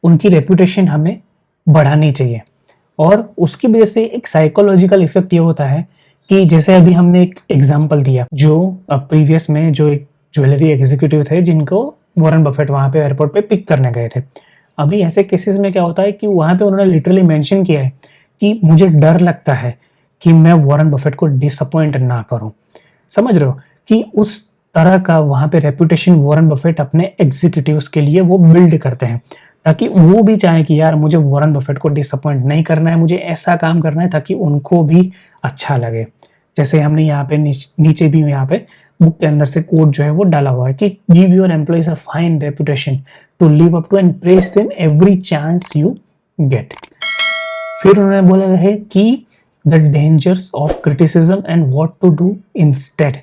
Speaker 1: उनकी रेपुटेशन हमें बढ़ानी चाहिए। और उसकी वजह से एक साइकोलॉजिकल इफेक्ट ये होता है कि जैसे अभी हमने एक एग्जांपल दिया, जो प्रीवियस में जो एक ज्वेलरी एग्जीक्यूटिव थे जिनको वॉरेन बफेट वहाँ पे एयरपोर्ट पे पिक करने गए थे। अभी ऐसे केसेस में क्या होता है कि वहाँ पे उन्होंने लिटरली मेंशन किया है कि मुझे डर लगता है कि मैं वॉरेन बफेट को डिसअपॉइंट ना करूं। समझ रहे हो कि उस तरह का वहां पे रेपुटेशन वॉरेन बफेट अपने एग्जीक्यूटिव्स के लिए वो बिल्ड करते हैं, ताकि वो भी चाहे कि यार मुझे वॉरेन बफेट को डिसअपॉइंट नहीं करना है, मुझे ऐसा काम करना है ताकि उनको भी अच्छा लगे। जैसे हमने यहाँ पे नीचे भी यहाँ पे बुक के अंदर से कोड जो है वो डाला हुआ है कि give your employees a fine reputation to live up to and praise them every chance you get. फिर उन्होंने बोला है कि the dangers of criticism and what to do instead.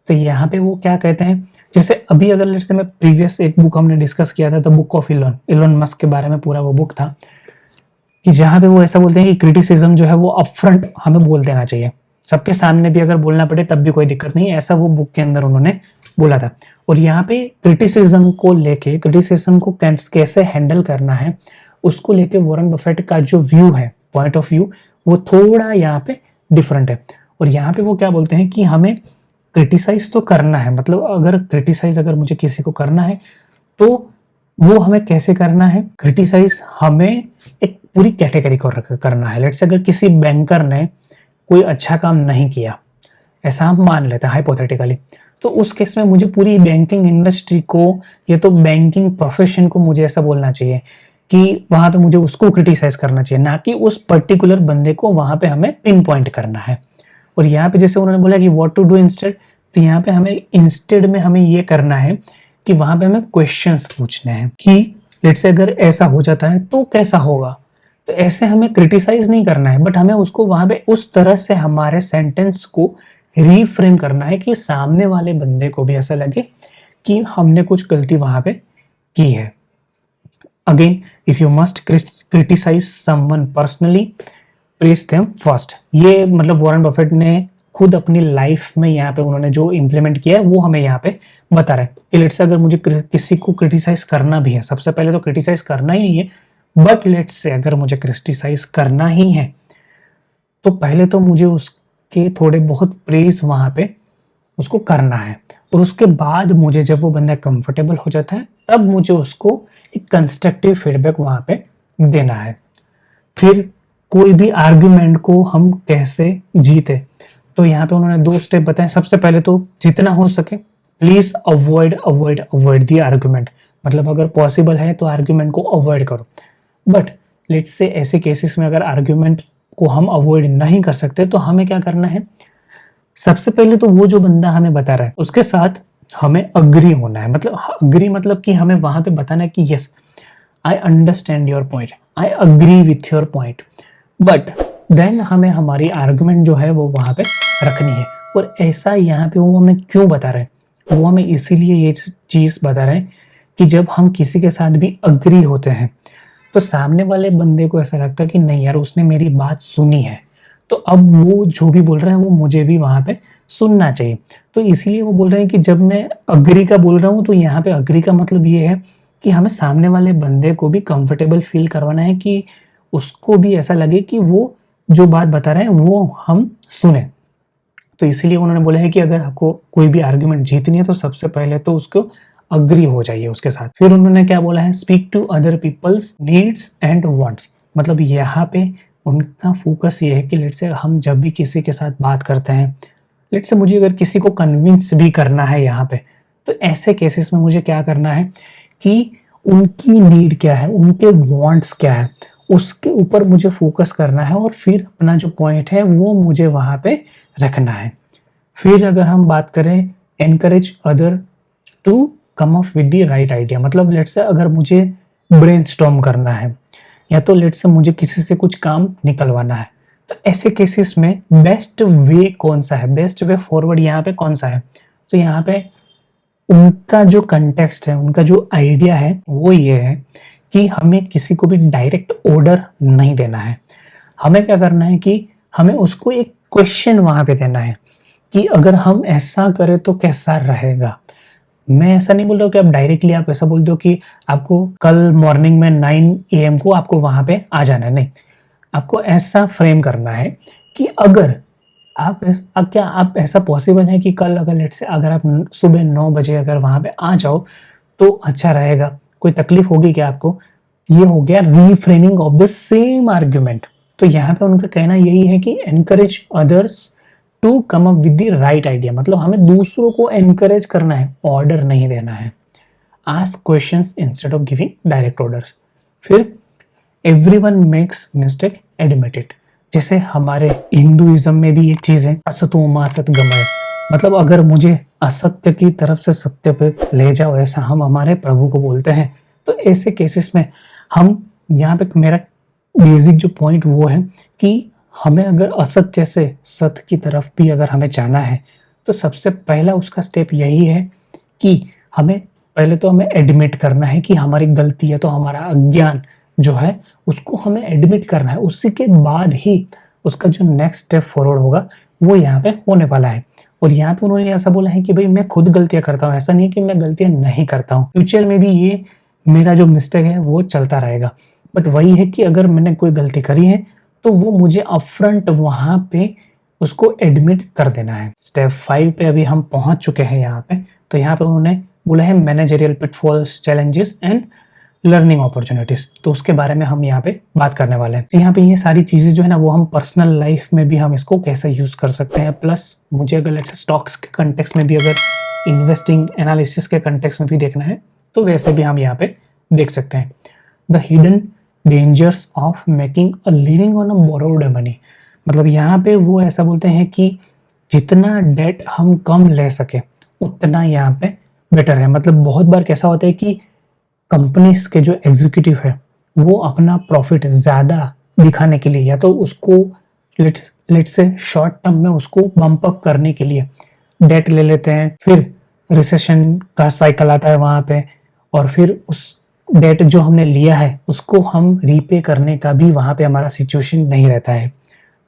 Speaker 1: तो यहाँ पे वो क्या कहते हैं, जैसे अभी अगर लेट्स से मैं प्रीवियस एक बुक हमने डिस्कस किया था the book of Elon Musk के बारे में पूरा वो बुक था, कि जहाँ पे वो ऐसा बोलते हैं कि क्रिटिसिज्म जो है वो अपफ्रंट हमें बोल देना चाहिए, सबके सामने भी अगर बोलना पड़े तब भी कोई दिक्कत नहीं, ऐसा वो बुक के अंदर उन्होंने बोला था। और यहाँ पे क्रिटिसिज्म को लेके, क्रिटिसिज्म को कैसे हैंडल करना है उसको लेके वॉरेन बफेट का जो व्यू है, पॉइंट ऑफ व्यू, वो थोड़ा यहाँ पे डिफरेंट है। और यहाँ पे वो क्या बोलते हैं कि हमें क्रिटिसाइज तो करना है, मतलब अगर क्रिटिसाइज अगर मुझे किसी को करना है तो वो हमें कैसे करना है, क्रिटिसाइज हमें एक पूरी कैटेगरी को करना है। लेट्स अगर किसी बैंकर ने कोई अच्छा काम नहीं किया, ऐसा हम मान लेते हैं हाइपोथेटिकली, तो उस केस में मुझे पूरी बैंकिंग इंडस्ट्री को या तो बैंकिंग प्रोफेशन को मुझे ऐसा बोलना चाहिए कि वहां पे मुझे उसको क्रिटिसाइज करना चाहिए, ना कि उस पर्टिकुलर बंदे को वहां पे हमें पिन पॉइंट करना है। और यहाँ पे जैसे उन्होंने बोला कि व्हाट टू डू इंस्टेड, तो यहाँ पे हमें इंस्टेड में हमें ये करना है कि वहां पे हमें क्वेश्चंस पूछने हैं कि लेट्स से अगर ऐसा हो जाता है तो कैसा होगा। तो ऐसे हमें क्रिटिसाइज नहीं करना है, बट हमें उसको वहां पे उस तरह से हमारे सेंटेंस को रीफ्रेम करना है कि सामने वाले बंदे को भी ऐसा लगे कि हमने कुछ गलती वहां पे की है। Again, if you must criticize someone personally, praise them first. ये मतलब वॉरेन बफेट ने खुद अपनी लाइफ में यहाँ पे उन्होंने जो इम्प्लीमेंट किया है वो हमें यहाँ पे बता रहे हैं कि लेट्स अगर मुझे किसी को क्रिटिसाइज करना भी है, सबसे पहले तो क्रिटिसाइज करना ही नहीं है, बट लेट्स से अगर मुझे क्रिटिसाइज करना ही है तो पहले तो मुझे उसके थोड़े बहुत प्रेज वहां पे उसको करना है, और उसके बाद मुझे जब वो बंदा कंफर्टेबल हो जाता है तब मुझे उसको एक कंस्ट्रक्टिव फीडबैक वहां पे देना है। फिर कोई भी आर्ग्यूमेंट को हम कैसे जीते, तो यहाँ पे उन्होंने 2 स्टेप बताए। सबसे पहले तो जितना हो सके प्लीज अवॉइड दी आर्ग्यूमेंट, मतलब अगर पॉसिबल है तो आर्ग्यूमेंट को अवॉइड करो। बट लेट्स से ऐसे केसेस में अगर आर्ग्यूमेंट को हम अवॉइड नहीं कर सकते तो हमें क्या करना है, सबसे पहले तो वो जो बंदा हमें बता रहा है उसके साथ हमें अग्री होना है। मतलब अग्री मतलब कि हमें वहां पे बताना है कि yes I understand your point, I agree with your point, but then हमें हमारी आर्गुमेंट जो है वो वहां पे रखनी है। और ऐसा यहाँ पे वो हमें क्यों बता रहे हैं, वो हमें इसीलिए ये चीज बता रहे हैं कि जब हम किसी के साथ भी अग्री होते हैं तो सामने वाले बंदे को ऐसा लगता है कि नहीं यार उसने मेरी बात सुनी है, तो अब वो जो भी बोल रहा है वो मुझे भी वहां पे सुनना चाहिए। तो इसीलिए वो बोल रहे हैं कि जब मैं अग्री का बोल रहा हूँ तो यहाँ पे अग्री का मतलब ये है कि हमें सामने वाले बंदे को भी कंफर्टेबल फील करवाना है, कि उसको भी ऐसा लगे कि वो जो बात बता रहे हैं वो हम सुने। तो इसीलिए उन्होंने बोला है कि अगर आपको कोई भी आर्ग्यूमेंट जीतनी है तो सबसे पहले तो उसको अग्री हो जाइए उसके साथ। फिर उन्होंने क्या बोला है, speak to other people's needs and wants. मतलब यहाँ पे उनका फोकस ये है कि लेट्स से हम जब भी किसी के साथ बात करते हैं, लेट्स से मुझे अगर किसी को कन्विंस भी करना है यहाँ पे, तो ऐसे केसेस में मुझे क्या करना है कि उनकी नीड क्या है, उनके वांट्स क्या है, उसके ऊपर मुझे फोकस करना है और फिर अपना जो पॉइंट है वो मुझे वहाँ पे रखना है। फिर अगर हम बात करें encourage other to come up with the right idea. मतलब लेट्स से अगर मुझे ब्रेनस्टॉर्म करना है या तो लेट्स से मुझे किसी से कुछ काम निकलवाना है, तो ऐसे केसेस में बेस्ट वे कौन सा है, बेस्ट वे फॉरवर्ड यहाँ पे कौन सा है। तो यहाँ पे उनका जो कंटेक्स्ट है, उनका जो आइडिया है वो ये है कि हमें किसी को भी डायरेक्ट ऑर्डर नहीं देना है। हमें क्या करना है कि हमें उसको एक क्वेश्चन वहां पे देना है कि अगर हम ऐसा करें तो कैसा रहेगा। मैं ऐसा नहीं बोल रहा हूँ कि आप डायरेक्टली आप ऐसा बोल दो कि आपको कल मॉर्निंग में 9 AM को आपको वहां पे आ जाना है, नहीं। आपको ऐसा फ्रेम करना है कि अगर अब क्या आप ऐसा पॉसिबल है कि कल अगर लेट से अगर आप सुबह 9 बजे अगर वहां पे आ जाओ तो अच्छा रहेगा, कोई तकलीफ होगी क्या आपको। ये हो गया reframing of the same argument. तो यहाँ पे उनका कहना यही है कि encourage others to come up with the right idea. मतलब हमें दूसरों को एनकरेज करना है, ऑर्डर नहीं देना है। Ask questions instead of giving direct orders. फिर everyone makes mistake, admit it. जैसे हमारे हिंदुइज्म में भी एक चीज है, असतो मा सत गमय। मतलब अगर मुझे असत्य की तरफ से सत्य पे ले जाओ, ऐसा हम हमारे प्रभु को बोलते हैं। तो ऐसे केसेस में हम यहाँ पे मेरा बेसिक जो पॉइंट वो है कि हमें अगर असत्य से सत्य की तरफ भी अगर हमें जाना है तो सबसे पहला उसका स्टेप यही है कि हमें पहले तो हमें एडमिट करना है कि हमारी गलती है, तो हमारा अज्ञान जो है उसको हमें एडमिट करना है। उसी के बाद ही उसका जो नेक्स्ट स्टेप फॉरवर्ड होगा वो यहाँ पे होने वाला है। और यहाँ पे उन्होंने ऐसा बोला है कि भाई मैं खुद गलतियां करता हूँ, ऐसा नहीं कि मैं गलतियां नहीं करता हूँ, फ्यूचर में भी ये मेरा जो मिस्टेक है वो चलता रहेगा। बट वही है कि अगर मैंने कोई गलती करी है तो वो मुझे अपफ्रंट वहां पे उसको एडमिट कर देना है। स्टेप 5 पे अभी हम पहुंच चुके हैं यहाँ पे। तो यहाँ पे उन्होंने बोला है managerial pitfalls, challenges and learning opportunities. तो उसके बारे में हम यहाँ पे बात करने वाले हैं। तो यहाँ पे ये सारी चीजें जो है ना वो हम पर्सनल लाइफ में भी हम इसको कैसे यूज कर सकते हैं। प्लस मुझे अगर स्टॉक्स के कंटेक्स्ट में भी, अगर इन्वेस्टिंग एनालिसिस के कंटेक्स्ट में भी देखना है तो वैसे भी हम यहाँ पे देख सकते हैं। The hidden dangers of making a living on a borrowed money. मतलब यहाँ पे वो ऐसा बोलते हैं कि जितना डेट हम कम ले सके उतना यहाँ पे बेटर है। मतलब बहुत बार कैसा होता है कि कंपनीज के जो एग्जीक्यूटिव है वो अपना प्रॉफिट ज्यादा दिखाने के लिए या तो उसको लेट से शॉर्ट टर्म में उसको बम्प अप करने के लिए डेट ले लेते हैं। फिर रिसेशन का साइकिल आता है वहां पे, और फिर उस डेट जो हमने लिया है उसको हम रीपे करने का भी वहां पे हमारा सिचुएशन नहीं रहता है।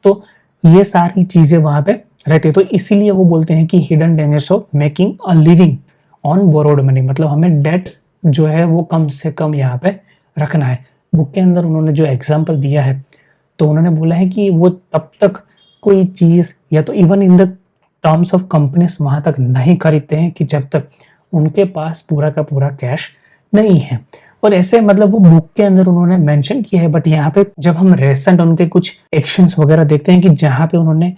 Speaker 1: तो ये सारी चीजें वहां पे रहती है। तो इसीलिए वो बोलते हैं कि hidden dangers of making a living on borrowed money. मतलब हमें डेट जो है वो कम से कम यहाँ पे रखना है। बुक के अंदर उन्होंने जो एग्जाम्पल दिया है तो उन्होंने बोला है कि वो तब तक कोई चीज या तो even in the terms of companies वहां तक नहीं खरीदते हैं कि जब तक उनके पास पूरा का पूरा कैश नहीं है। और ऐसे मतलब वो बुक के अंदर उन्होंने मेंशन किया है। बट यहाँ पे जब हम रेसेंट उनके कुछ एक्शंस वगैरह देखते हैं कि जहाँ पे उन्होंने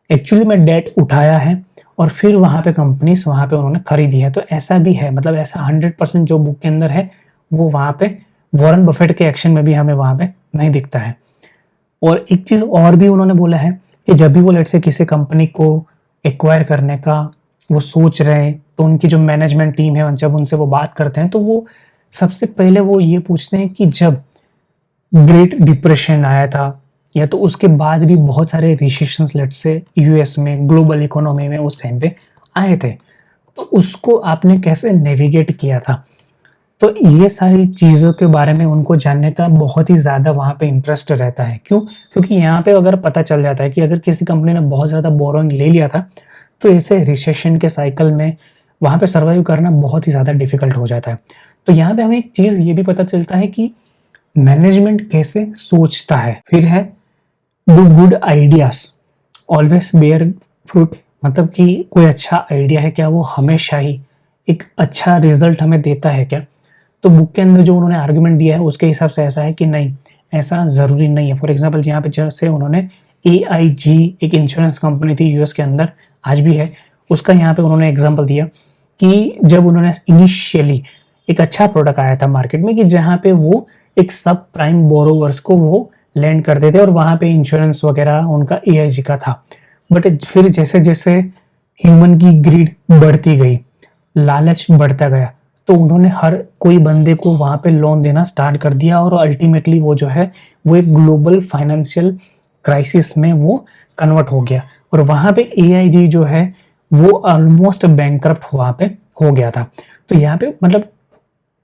Speaker 1: एक्चुअली में डेट उठाया है और फिर वहां पे कंपनीज वहां पे उन्होंने खरीदी है, तो ऐसा भी है। मतलब ऐसा 100% जो बुक के अंदर है वो वहां पे वॉरेन बफेट के एक्शन में भी हमें वहां पे नहीं दिखता है। और एक चीज और भी उन्होंने बोला है कि जब भी वो लेट से किसी कंपनी को एक्वायर करने का वो सोच रहे हैं तो उनकी जो मैनेजमेंट टीम है जब उनसे वो बात करते हैं तो वो सबसे पहले वो ये पूछते हैं कि जब ग्रेट डिप्रेशन आया था या तो उसके बाद भी बहुत सारे रिसेशंस लेट से यूएस में, ग्लोबल इकोनॉमी में उस टाइम पे आए थे, तो उसको आपने कैसे नेविगेट किया था। तो ये सारी चीज़ों के बारे में उनको जानने का बहुत ही ज़्यादा वहाँ पे इंटरेस्ट रहता है। क्यों? क्योंकि यहाँ पे अगर पता चल जाता है कि अगर किसी कंपनी ने बहुत ज़्यादा बोरोइंग ले लिया था तो ऐसे रिसेशन के साइकिल में वहाँ पे सर्वाइव करना बहुत ही ज़्यादा डिफिकल्ट हो जाता है। तो यहाँ पे हमें एक चीज़ ये भी पता चलता है कि मैनेजमेंट कैसे सोचता है। फिर है do good ideas always bear fruit. मतलब कि कोई अच्छा आइडिया है क्या वो हमेशा ही एक अच्छा रिजल्ट हमें देता है क्या? तो बुक के अंदर जो उन्होंने आर्गुमेंट दिया है उसके हिसाब से ऐसा है कि नहीं, ऐसा ज़रूरी नहीं है। फॉर एग्जांपल यहाँ पे जैसे उन्होंने एआईजी एक इंश्योरेंस कंपनी थी यूएस के अंदर, आज भी है, उसका यहाँ पे उन्होंने एग्जांपल दिया कि जब उन्होंने इनिशियली एक अच्छा प्रोडक्ट आया था मार्केट में कि जहाँ पे वो एक सब प्राइम बोरोवर्स को वो लैंड करते थे और वहाँ पे इंश्योरेंस वगैरह उनका एआईजी का था। बट फिर जैसे जैसे ह्यूमन की ग्रीड बढ़ती गई, लालच बढ़ता गया, तो उन्होंने हर कोई बंदे को वहाँ पे लोन देना स्टार्ट कर दिया और अल्टीमेटली वो जो है वो एक ग्लोबल फाइनेंशियल क्राइसिस में वो कन्वर्ट हो गया और वहाँ पे एआईजी जो है वो ऑलमोस्ट बैंकरप्ट वहाँ पे हो गया था। तो यहाँ पे मतलब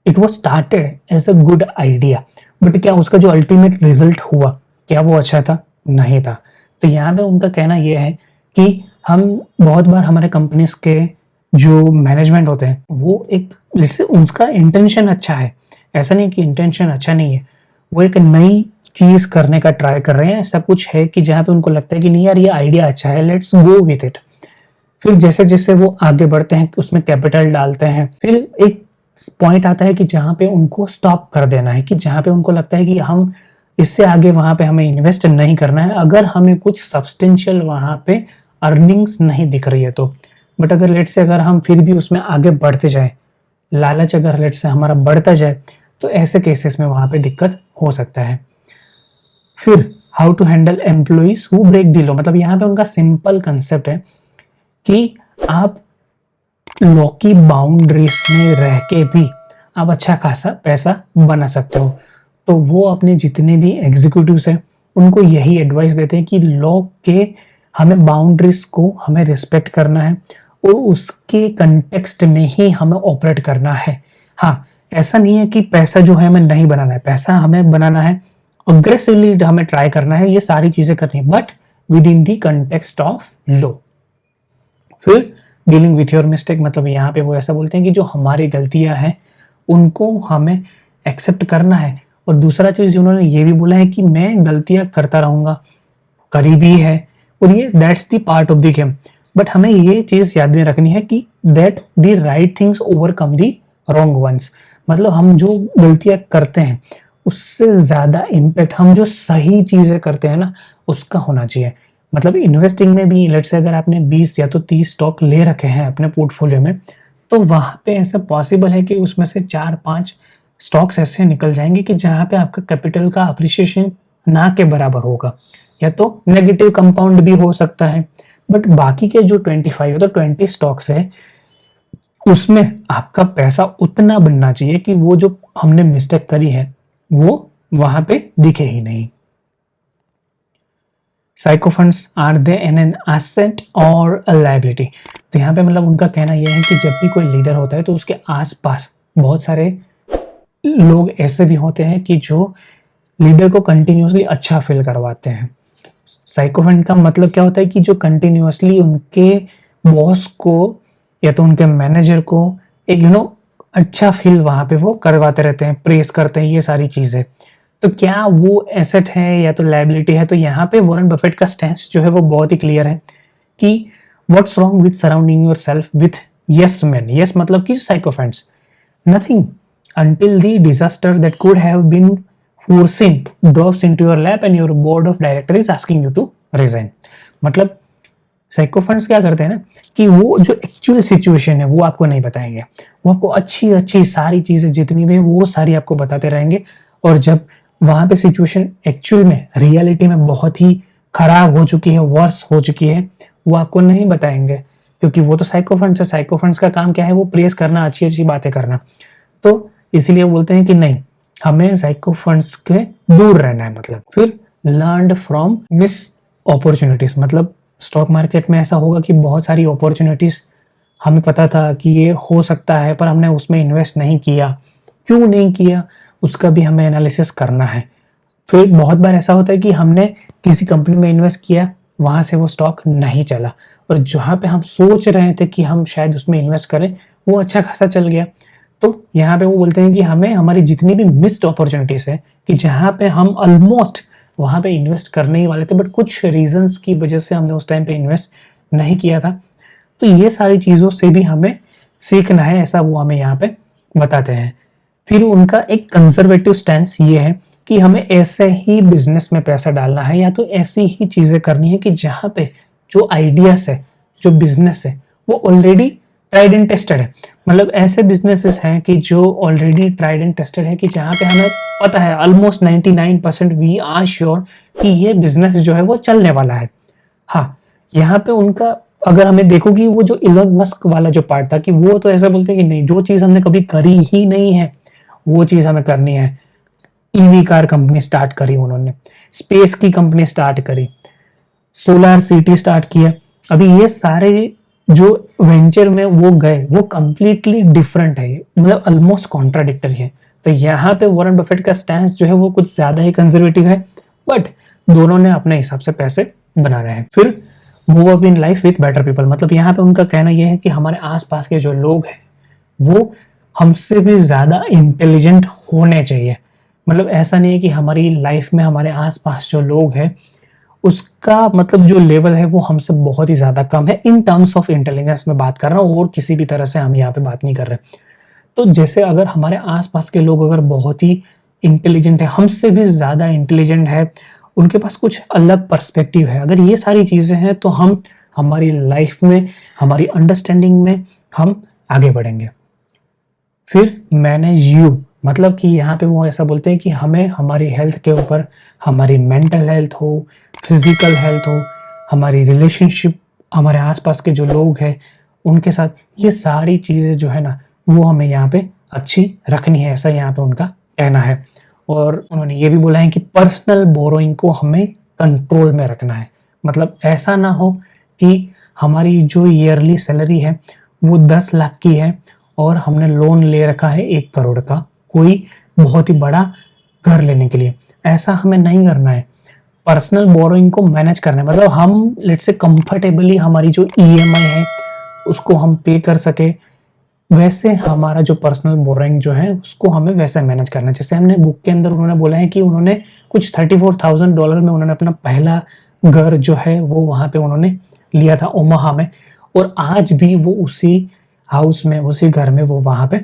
Speaker 1: it was started as a good idea, but क्या उसका जो अल्टीमेट रिजल्ट हुआ क्या वो अच्छा था? नहीं था। तो यहाँ पे उनका कहना यह है कि हम बहुत बार हमारे कंपनीज के जो मैनेजमेंट होते हैं वो एक जैसे उनका इंटेंशन अच्छा है, ऐसा नहीं कि इंटेंशन अच्छा नहीं है, वो एक नई चीज करने का ट्राई कर रहे हैं, ऐसा कुछ है कि जहाँ पे उनको लगता है कि नहीं यार ये आइडिया अच्छा है, लेट्स गो विथ इट। फिर जैसे जैसे वो आगे बढ़ते हैं उसमें कैपिटल डालते हैं, फिर एक पॉइंट आता है कि जहाँ पे उनको स्टॉप कर देना है, कि जहाँ पे उनको लगता है कि हम इससे आगे वहां पे हमें इन्वेस्ट नहीं करना है अगर हमें कुछ सब्सटेंशियल वहां पे अर्निंग्स नहीं दिख रही है तो। बट अगर लेट से अगर हम फिर भी उसमें आगे बढ़ते जाए, लालच अगर लेट से हमारा बढ़ता जाए, तो ऐसे केसेस में वहां पे दिक्कत हो सकता है। फिर how to handle employees who break the law, मतलब यहाँ पे उनका सिंपल कंसेप्ट है कि आप लॉ की बाउंड्रीज में रह के भी आप अच्छा खासा पैसा बना सकते हो। तो वो अपने जितने भी एग्जीक्यूटिव्स हैं उनको यही एडवाइस देते हैं कि लॉ के हमें बाउंड्रीज को हमें रिस्पेक्ट करना है और उसके कंटेक्स्ट में ही हमें ऑपरेट करना है। हाँ, ऐसा नहीं है कि पैसा जो है हमें नहीं बनाना है, पैसा हमें बनाना है, अग्रेसिवली हमें ट्राई करना है, ये सारी चीजें करनी है, but with in the context of law. फिर डीलिंग विथ योर मिस्टेक, मतलब यहाँ पे वो ऐसा बोलते हैं कि जो हमारी गलतियां हैं उनको हमें एक्सेप्ट करना है। और दूसरा चीज उन्होंने ये भी बोला है कि मैं गलतियां करता रहूंगा, करीबी है, और ये that's the part of the game. But हमें ये चीज याद में रखनी है कि that the right things overcome the wrong ones, मतलब हम जो गलतियां करते हैं उससे ज्यादा इम्पैक्ट हम जो सही चीजें करते हैं ना उसका होना चाहिए। मतलब इन्वेस्टिंग में भी लेट्स से अगर आपने 20 या तो 30 स्टॉक ले रखे हैं अपने पोर्टफोलियो में, तो वहां पे ऐसा पॉसिबल है कि उसमें से 4-5 स्टॉक्स ऐसे निकल जाएंगे कि जहां पे आपका कैपिटल का अप्रिसिएशन ना के बराबर होगा, या तो नेगेटिव कंपाउंड भी हो सकता है। बट बाकी के जो 25 या तो 20 स्टॉक्स है उसमें आपका पैसा उतना बनना चाहिए कि वो जो हमने मिस्टेक करी है वो वहां पे दिखे ही नहीं। Psycho funds are they an asset or a liability, तो यहाँ पे मतलब उनका कहना यह है कि जब भी कोई लीडर होता है तो उसके आसपास बहुत सारे लोग ऐसे भी होते हैं कि जो लीडर को कंटिन्यूसली अच्छा फील करवाते हैं। साइको फंड का मतलब क्या होता है कि जो कंटिन्यूसली उनके बॉस को या तो उनके मैनेजर को एक अच्छा फील वहां पे वो करवाते रहते हैं, प्रेस करते हैं, ये सारी चीजें। तो क्या वो एसेट है या तो लायबिलिटी है? तो यहाँ पे वॉरेन बफेट का स्टैंस जो है वो बहुत ही क्लियर है कि what's wrong with surrounding yourself with yes man, yes मतलब कि साइकोफेंट्स, nothing until the disaster that could have been foreseen drops into your lap and your board of directors is asking you to resign। मतलब साइकोफेंट्स क्या करते हैं ना कि वो जो एक्चुअल सिचुएशन है वो आपको नहीं बताएंगे, वो आपको अच्छी अच्छी सारी चीजें जितनी भी वो सारी आपको बताते रहेंगे, और जब वहां पे सिचुएशन एक्चुअल में रियलिटी में बहुत ही खराब हो चुकी है, वर्स हो चुकी है, वो आपको नहीं बताएंगे, क्योंकि वो तो साइकोफेंट्स है। साइकोफेंट्स का काम क्या है? वो प्रेस करना, अच्छी अच्छी बातें करना। तो इसीलिए बोलते हैं कि नहीं, हमें साइको फंड्स के दूर रहना है। मतलब फिर लर्न फ्रॉम मिस अपॉर्चुनिटीज, मतलब स्टॉक मार्केट में ऐसा होगा कि बहुत सारी अपॉर्चुनिटीज हमें पता था कि ये हो सकता है पर हमने उसमें इन्वेस्ट नहीं किया, क्यों नहीं किया उसका भी हमें एनालिसिस करना है। फिर बहुत बार ऐसा होता है कि हमने किसी कंपनी में इन्वेस्ट किया, वहां से वो स्टॉक नहीं चला, और जहां पे हम सोच रहे थे कि हम शायद उसमें इन्वेस्ट करें वो अच्छा खासा चल गया। तो यहाँ पे वो बोलते हैं कि हमें हमारी जितनी भी मिस्ड अपॉर्चुनिटीज है कि जहाँ पे हम ऑलमोस्ट वहाँ पे इन्वेस्ट करने ही वाले थे बट कुछ रीजंस की वजह से हमने उस टाइम पे इन्वेस्ट नहीं किया था, तो ये सारी चीज़ों से भी हमें सीखना है, ऐसा वो हमें यहाँ पे बताते हैं। फिर उनका एक कंजर्वेटिव स्टैंस ये है कि हमें ऐसे ही बिजनेस में पैसा डालना है या तो ऐसी ही चीजें करनी है कि जहां पे जो आइडियाज है, जो बिजनेस है, वो ऑलरेडी ट्राइड एंड टेस्टेड है। मतलब ऐसे बिजनेसेस हैं कि जो ऑलरेडी ट्राइड एंड टेस्टेड है, कि जहां पे हमें पता है ऑलमोस्ट 99% वी आर श्योर कि ये बिजनेस जो है वो चलने वाला है। हाँ, यहाँ पे उनका अगर हमें देखो कि वो जो इलोन मस्क वाला जो पार्ट था कि वो तो ऐसा बोलते हैं कि नहीं, जो चीज हमने कभी करी ही नहीं है वो चीज हमें करनी है। ईवी कार कंपनी स्टार्ट करी उन्होंने, स्पेस की कंपनी स्टार्ट करी, सोलर सिटी स्टार्ट किया। अभी ये सारे जो वेंचर में वो गए वो कंप्लीटली डिफरेंट है, मतलब ऑलमोस्ट कॉन्ट्राडिक्टरी है। तो यहाँ पे वॉरेन बफेट का स्टैंस जो है वो कुछ ज्यादा ही कंजर्वेटिव है, बट दोनों ने अपने हिसाब से पैसे बना रहे हैं। फिर move up in life with better people, मतलब यहाँ पे उनका कहना यह है कि हमारे आसपास के जो लोग हैं वो हमसे भी ज्यादा इंटेलिजेंट होने चाहिए। मतलब ऐसा नहीं है कि हमारी लाइफ में हमारे आसपास जो लोग हैं उसका मतलब जो लेवल है वो हमसे बहुत ही ज्यादा कम है, इन टर्म्स ऑफ इंटेलिजेंस में बात कर रहा हूँ, और किसी भी तरह से हम यहाँ पे बात नहीं कर रहे। तो जैसे अगर हमारे आसपास के लोग अगर बहुत ही इंटेलिजेंट है, हमसे भी ज्यादा इंटेलिजेंट है, उनके पास कुछ अलग पर्सपेक्टिव है, अगर ये सारी चीजें हैं तो हम हमारी लाइफ में, हमारी अंडरस्टैंडिंग में हम आगे बढ़ेंगे। फिर मैनेज यू, मतलब कि यहाँ पे वो ऐसा बोलते हैं कि हमें हमारी हेल्थ के ऊपर, हमारी मेंटल हेल्थ हो, फिजिकल हेल्थ हो, हमारी रिलेशनशिप, हमारे आसपास के जो लोग हैं उनके साथ, ये सारी चीज़ें जो है ना वो हमें यहाँ पे अच्छी रखनी है, ऐसा यहाँ पे उनका कहना है। और उन्होंने ये भी बोला है कि पर्सनल बोरोइंग को हमें कंट्रोल में रखना है। मतलब ऐसा ना हो कि हमारी जो ईयरली सैलरी है वो 10 लाख की है और हमने लोन ले रखा है 1 करोड़ का कोई बहुत ही बड़ा घर लेने के लिए, ऐसा हमें नहीं करना है। पर्सनल बोरोइंग को मैनेज करना है, मतलब हम लेट्स से कंफर्टेबली हमारी जो ईएमआई है उसको हम पे कर सके, वैसे हमारा जो पर्सनल बोरोइंग जो है उसको हमें वैसे मैनेज करना है। जैसे हमने बुक के अंदर उन्होंने बोला है कि उन्होंने कुछ $34,000 में उन्होंने अपना पहला घर जो है वो वहां पे उन्होंने लिया था ओमाहा में, और आज भी वो उसी हाउस में, उसी घर में वो वहां पे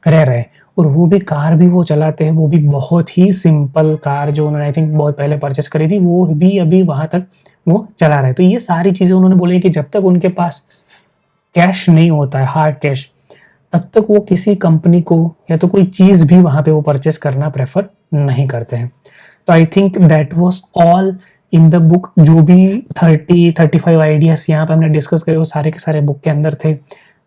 Speaker 1: रह रहे हैं, और वो भी कार भी वो चलाते हैं, वो भी बहुत ही सिंपल कार जो उन्होंने आई थिंक बहुत पहले परचेस करी थी, वो भी अभी वहां तक वो चला रहे हैं। तो ये सारी चीजें उन्होंने बोली कि जब तक उनके पास कैश नहीं होता है, हार्ड कैश, तब तक वो किसी कंपनी को या तो कोई चीज भी वहां पे वो परचेस करना प्रेफर नहीं करते हैं। तो I think that was all in the book. जो भी 30-35 आइडियाज यहाँ पे हमने डिस्कस करे वो सारे के सारे बुक के अंदर थे।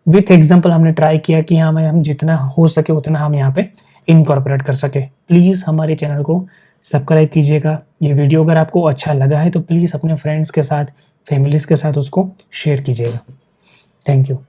Speaker 1: विथ एग्जाम्पल हमने ट्राई किया कि हाँ हम जितना हो सके उतना हम यहाँ पे इनकॉर्पोरेट कर सके। प्लीज़ हमारे चैनल को सब्सक्राइब कीजिएगा। ये वीडियो अगर आपको अच्छा लगा है तो प्लीज़ अपने फ्रेंड्स के साथ, फैमिलीज के साथ उसको शेयर कीजिएगा। Thank you.